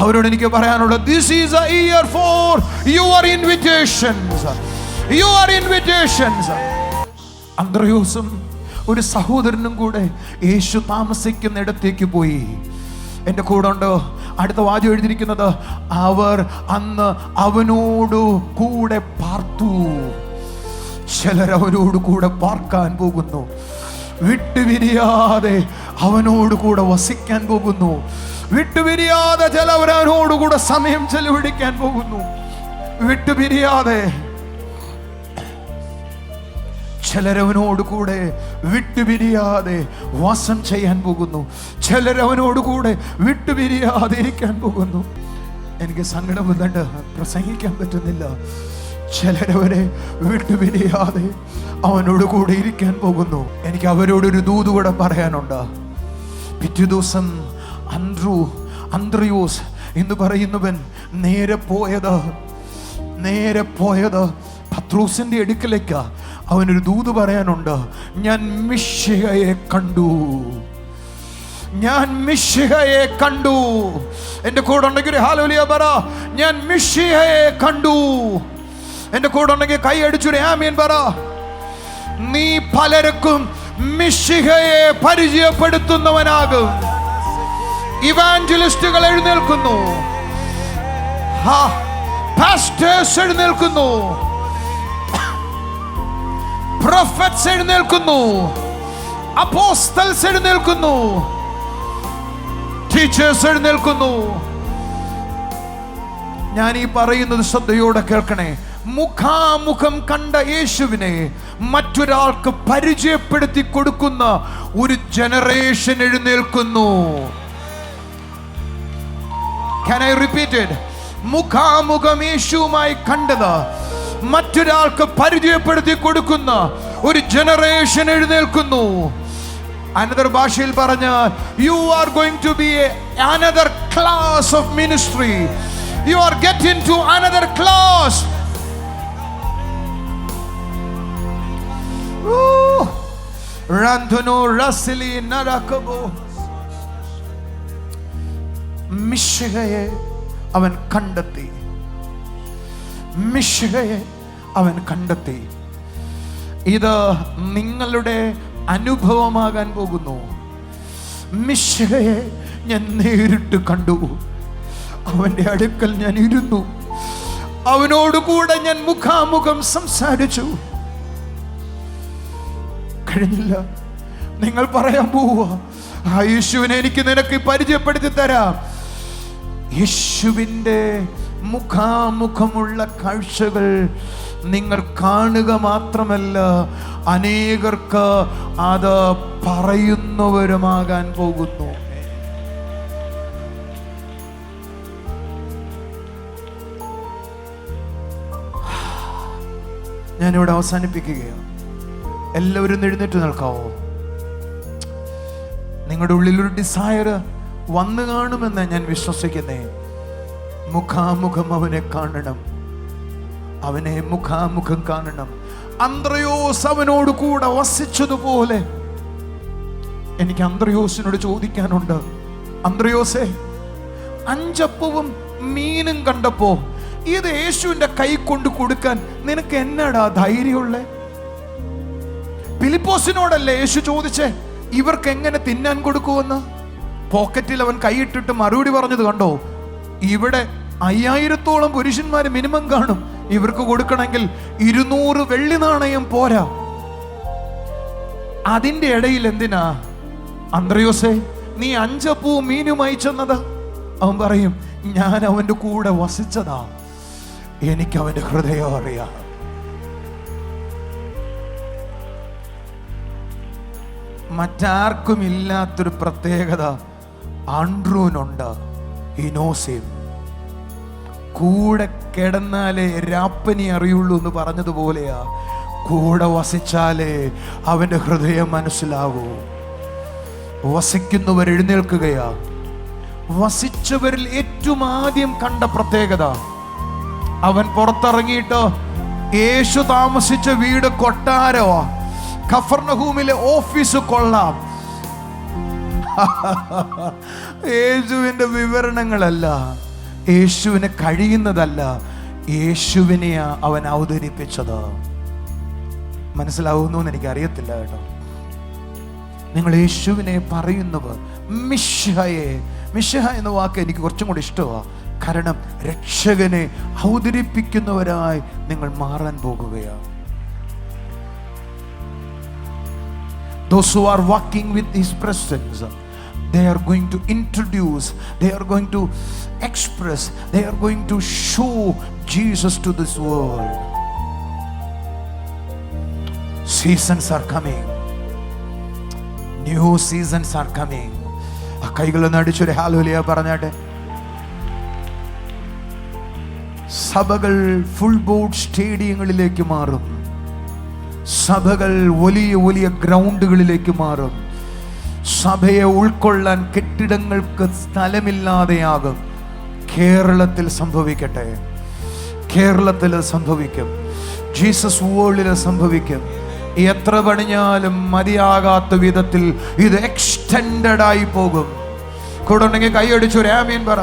അവരോട് എനിക്ക് പറയാനുള്ളത്, this is a year for your invitations. Your invitations. അന്ത്രയോസും ഒരു സഹോദരനും കൂടെ യേശു താമസിക്കുന്ന ഇടത്തേക്ക് പോയി. എൻ്റെ കൂടെ ഉണ്ട് അടുത്ത വാചകം എഴുതിയിരിക്കുന്നത്, അവർ അന്ന് അവനോട് കൂടെ പാർത്തു. ചിലർ അവനോട് കൂടെ പാർക്കാൻ പോകുന്നു. വിട്ടുപിരിയാതെ അവനോട് കൂടെ വസിക്കാൻ പോകുന്നു. വിട്ടുപിരിയാതെ ചിലവർ അവനോട് കൂടെ സമയം ചെലവഴിക്കാൻ പോകുന്നു. വിട്ടുപിരിയാതെ ചിലരവനോട് കൂടെ വിട്ടുപിരിയാതെ വാസം ചെയ്യാൻ പോകുന്നു. ചിലരവനോട് കൂടെ വിട്ടുപിരിയാതെ ഇരിക്കാൻ പോകുന്നു. എനിക്ക് സങ്കടം വന്നിട്ട് പ്രസംഗിക്കാൻ പറ്റുന്നില്ല. ചിലരവരെ വിട്ടുപിരിയാതെ അവനോട് കൂടെ ഇരിക്കാൻ പോകുന്നു. എനിക്ക് അവരോടൊരു ദൂത് കൂടെ പറയാനുണ്ട്. പിറ്റേ ദിവസം അന്ത്രയോസ് എന്ന് പറയുന്നവൻ നേരെ പോയത് പത്രോസിന്റെ അടുക്കലേക്ക്. അവനൊരു ദൂത് പറയാനുണ്ട്. ഞാൻ മിശിഹയെ കണ്ടു. എൻ്റെ കൂടെ ഉണ്ടെങ്കിൽ ഹല്ലേലൂയ പറ. ഞാൻ മിശിഹയെ കണ്ടു. എൻ്റെ കൂടെ ഉണ്ടെങ്കിൽ കൈ അടിച്ചൊരു ആമേൻ പറ. നീ പലർക്കും മിശിഹയെ പരിചയപ്പെടുത്തുന്നവനാകും. ഇവാഞ്ചലിസ്റ്റുകൾ എഴുന്നേൽക്കുന്നു, പാസ്റ്റേഴ്സ് എഴുന്നേൽക്കുന്നു, പ്രൊഫറ്റ്സ് എഴുന്നേൽക്കുന്നു, അപ്പോസ്തൽസ് എഴുന്നേൽക്കുന്നു, ടീച്ചേഴ്സ് എഴുന്നേൽക്കുന്നു. ഞാൻ ഈ പറയുന്നത് ശ്രദ്ധയോടെ കേൾക്കണേ. മുഖാമുഖം കണ്ട യേശുവിനെ മറ്റൊരാൾക്ക് പരിചയപ്പെടുത്തി കൊടുക്കുന്ന ഒരു generation എഴുന്നേൽക്കുന്നു. Can I repeat it? മുഖാമുഖം യേശുവുമായി കണ്ടത് മറ്റൊരാൾക്ക് പരിചയപ്പെടുത്തി കൊടുക്കുന്ന ഒരു ജനറേഷൻ എഴുന്നേൽക്കുന്നു. അനദർ ഭാഷയിൽ പറഞ്ഞാൽ, you are going to be another class of ministry. You are getting to another class. Randhano rasili narakabo. മിശിഹയെ അവൻ കണ്ടെത്തി. ഇത് നിങ്ങളുടെ അനുഭവമാകാൻ പോകുന്നു. മിശിഹയെ ഞാൻ നേരിട്ട് കണ്ടു. അവൻ്റെ അടുക്കൽ ഞാൻ ഇരുന്നു. അവനോട് കൂടെ ഞാൻ മുഖാമുഖം സംസാരിച്ചു. കഴിഞ്ഞില്ല. നിങ്ങൾ പറയാൻ പോവുക, ആ യേശുവിനെ എനിക്ക് നിനക്ക് പരിചയപ്പെടുത്തി തരാം. യേശുവിൻ്റെ മുഖാമുഖമുള്ള കാഴ്ചകൾ നിങ്ങൾ കാണുക മാത്രമല്ല, അനേകർക്ക് അത് പറയുന്നവരുമാകാൻ പോകുന്നു. ഞാനിവിടെ അവസാനിപ്പിക്കുകയാണ്. എല്ലാവരും എഴുന്നേറ്റ് നിൽക്കാവോ? നിങ്ങളുടെ ഉള്ളിലൊരു ഡിസയർ വന്നു കാണുമെന്ന് ഞാൻ വിശ്വസിക്കുന്നേ. മുഖാമുഖം അവനെ കാണണം. അവനെ മുഖാമുഖം കാണണം. അന്ത്രയോസ് അവനോട് കൂടെ വസിച്ചതുപോലെ എനിക്ക് അന്ത്രയോസിനോട് ചോദിക്കാനുണ്ട്. അന്ത്രയോസേ, 5 അപ്പവും മീനും കണ്ടപ്പോ ഇത് യേശുവിന്റെ കൈ കൊണ്ട് കൊടുക്കാൻ നിനക്ക് എന്നാടാ ധൈര്യമുള്ളേ? ഫിലിപ്പോസിനോടല്ലേ യേശു ചോദിച്ചേ ഇവർക്ക് എങ്ങനെ തിന്നാൻ കൊടുക്കുമെന്ന്? പോക്കറ്റിൽ അവൻ കൈയിട്ടിട്ട് മറുപടി പറഞ്ഞത് കണ്ടോ? ഇവിടെ 5000-ഓളം പുരുഷന്മാര് മിനിമം കാണും. ഇവർക്ക് കൊടുക്കണമെങ്കിൽ 200 വെള്ളി നാണയം പോരാ. അതിന്റെ ഇടയിൽ എന്തിനാ അന്ത്രയോസേ നീ 5 അപ്പവും മീനുമായി ചെന്നത്? അവൻ പറയും, ഞാൻ അവന്റെ കൂടെ വസിച്ചതാ, എനിക്ക് അവന്റെ ഹൃദയം അറിയാം. മറ്റാർക്കും ഇല്ലാത്തൊരു പ്രത്യേകത ആൻഡ്രൂനുണ്ട്. ഇനോസിം കൂടെ കിടന്നാലേ രാപ്പനി അറിയുള്ളൂ എന്ന് പറഞ്ഞതുപോലെയാ. കൂടെ വസിച്ചാലേ അവൻ്റെ ഹൃദയം മനസ്സിലാകൂ. വസിക്കുന്നവർ എഴുന്നേൽക്കുകയാ. വസിച്ചവരിൽ ഏറ്റവും ആദ്യം കണ്ട പ്രത്യേകത, അവൻ പുറത്തിറങ്ങിയിട്ട് യേശു താമസിച്ച വീട് കൊട്ടാരോ, കഫർനഹൂമിലെ ഓഫീസ് കൊള്ളാം. യേശുവിൻ്റെ വിവരണങ്ങളല്ല, യേശുവിന് കഴിയുന്നതല്ല, യേശുവിനെയാ അവൻ അവതരിപ്പിച്ചത്. മനസ്സിലാവുന്നു എന്ന് എനിക്കറിയത്തില്ല കേട്ടോ. നിങ്ങൾ യേശുവിനെ പറയുന്നവർ, മിശിഹ എന്ന വാക്ക് എനിക്ക് കുറച്ചും കൂടി ഇഷ്ടമാണ്. കാരണം രക്ഷകനെ അവതരിപ്പിക്കുന്നവരായി നിങ്ങൾ മാറാൻ പോകുകയാണ്. Those who are walking with His presence, they are going to introduce, they are going to express, they are going to show Jesus to this world. Seasons are coming. New seasons are coming. ആ കൈകളൊന്ന് അടിച്ചൊരു hallelujah പറഞ്ഞാട്ടെ. സഭകൾ full board സ്റ്റേഡിയങ്ങളിലേക്ക് മാറും. സഭകൾ വലിയ വലിയ ഗ്രൗണ്ടുകളിലേക്ക് മാറും. സഭയെ ഉൾക്കൊള്ളാൻ കെട്ടിടങ്ങൾക്ക് സ്ഥലമില്ലാതെയാകും. കേരളത്തിൽ സംഭവിക്കട്ടെ. കേരളത്തിൽ സംഭവിക്കും. ജീസസ് വേൾഡിൽ സംഭവിക്കും. എത്ര പണിഞ്ഞാലും മതിയാകാത്ത വിധത്തിൽ ഇത് എക്സ്റ്റെൻഡഡ് ആയി പോകും. കൂടെ ഉണ്ടെങ്കിൽ കൈയടിച്ചൊരു ആമീൻ പറ.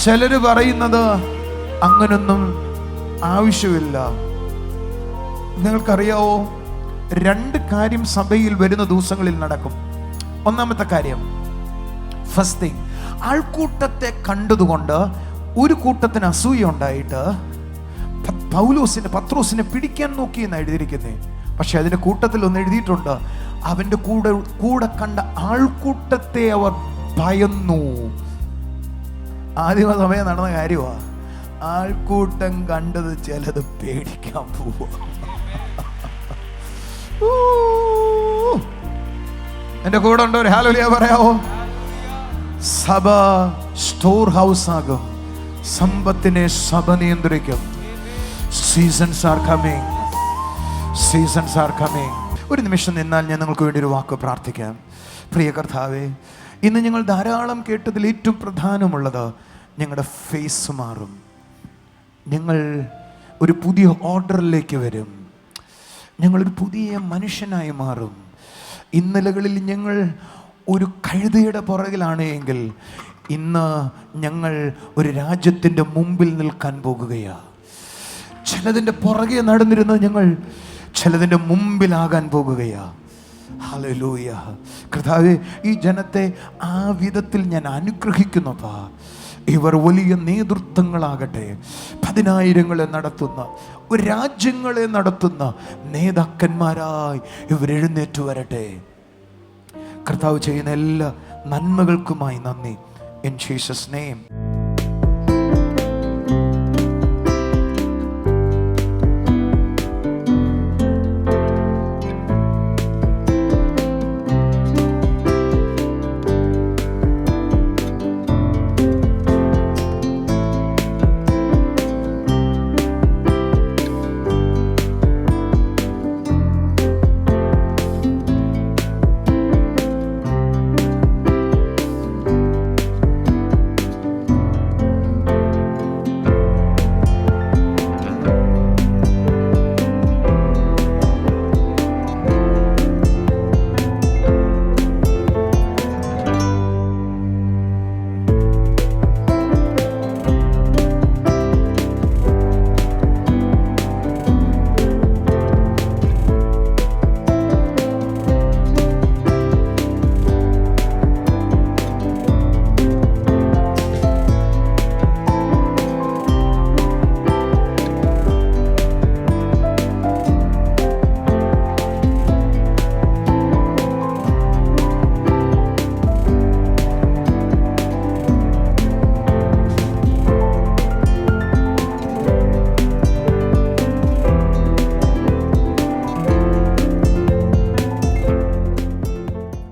ചിലര് പറയുന്നത് അങ്ങനൊന്നും ആവശ്യമില്ല. നിങ്ങൾക്കറിയാവോ, 2 കാര്യം സഭയിൽ വരുന്ന ദിവസങ്ങളിൽ നടക്കും. ഒന്നാമത്തെ കാര്യം, ഫസ്റ്റ് തിങ്, ആൾക്കൂട്ടത്തെ കണ്ടതുകൊണ്ട് ഒരു കൂട്ടത്തിന് അസൂയ ഉണ്ടായിട്ട് പത്രോസിനെ പിടിക്കാൻ നോക്കി എന്ന് എഴുതിയിരിക്കുന്നേ. പക്ഷെ അതിന്റെ കൂട്ടത്തിൽ ഒന്ന് എഴുതിയിട്ടുണ്ട്, അവന്റെ കൂടെ കണ്ട ആൾക്കൂട്ടത്തെ അവർ ഭയന്നു. ആദ്യമ സമയം നടന്ന കാര്യമാണ്. ആൾക്കൂട്ടം കണ്ടത് ചിലത് പേടിക്കാൻ പോവുക. എന്റെ കൂടെ ഉണ്ടോ? ഒരു ഹല്ലേലൂയ പറയാവോ? സഭ സ്റ്റോർ ഹൗസ് ആകും. സമ്പത്തിനെ സഭ നിയന്ത്രിക്കും. Seasons are coming. Seasons are coming. ഒരു നിമിഷം നിന്നാൽ ഞാൻ നിങ്ങൾക്ക് വേണ്ടി ഒരു വാക്ക് പ്രാർത്ഥിക്കാം. പ്രിയ കർത്താവേ, ഇന്ന് ഞങ്ങൾ ധാരാളം കേട്ടതിൽ ഏറ്റവും പ്രധാനമുള്ളത്, ഞങ്ങളുടെ ഫേസ് മാറും. ഞങ്ങൾ ഒരു പുതിയ ഓർഡറിലേക്ക് വരും. ഞങ്ങളൊരു പുതിയ മനുഷ്യനായി മാറും. ഇന്നലകളിൽ ഞങ്ങൾ ഒരു കഴുതയുടെ പുറകിലാണ് എങ്കിൽ ഇന്ന് ഞങ്ങൾ ഒരു രാജ്യത്തിൻ്റെ മുമ്പിൽ നിൽക്കാൻ പോകുകയാണ്. ചിലതിൻ്റെ പുറകെ നടന്നിരുന്ന ഞങ്ങൾ ചിലതിൻ്റെ മുമ്പിലാകാൻ പോകുകയാണ്. ഹല്ലേലൂയ. കർത്താവേ, ഈ ജനത്തെ ആ വിധത്തിൽ ഞാൻ അനുഗ്രഹിക്കുന്നപ്പാ. ഇവർ വലിയ നേതൃത്വങ്ങളാകട്ടെ. 10,000-ങ്ങളെ നടത്തുന്ന, ഒരു രാജ്യങ്ങളെ നടത്തുന്ന നേതാക്കന്മാരായി ഇവർ എഴുന്നേറ്റ് വരട്ടെ. കർത്താവ് ചെയ്യുന്ന എല്ലാ നന്മകൾക്കുമായി നന്ദി. In Jesus name.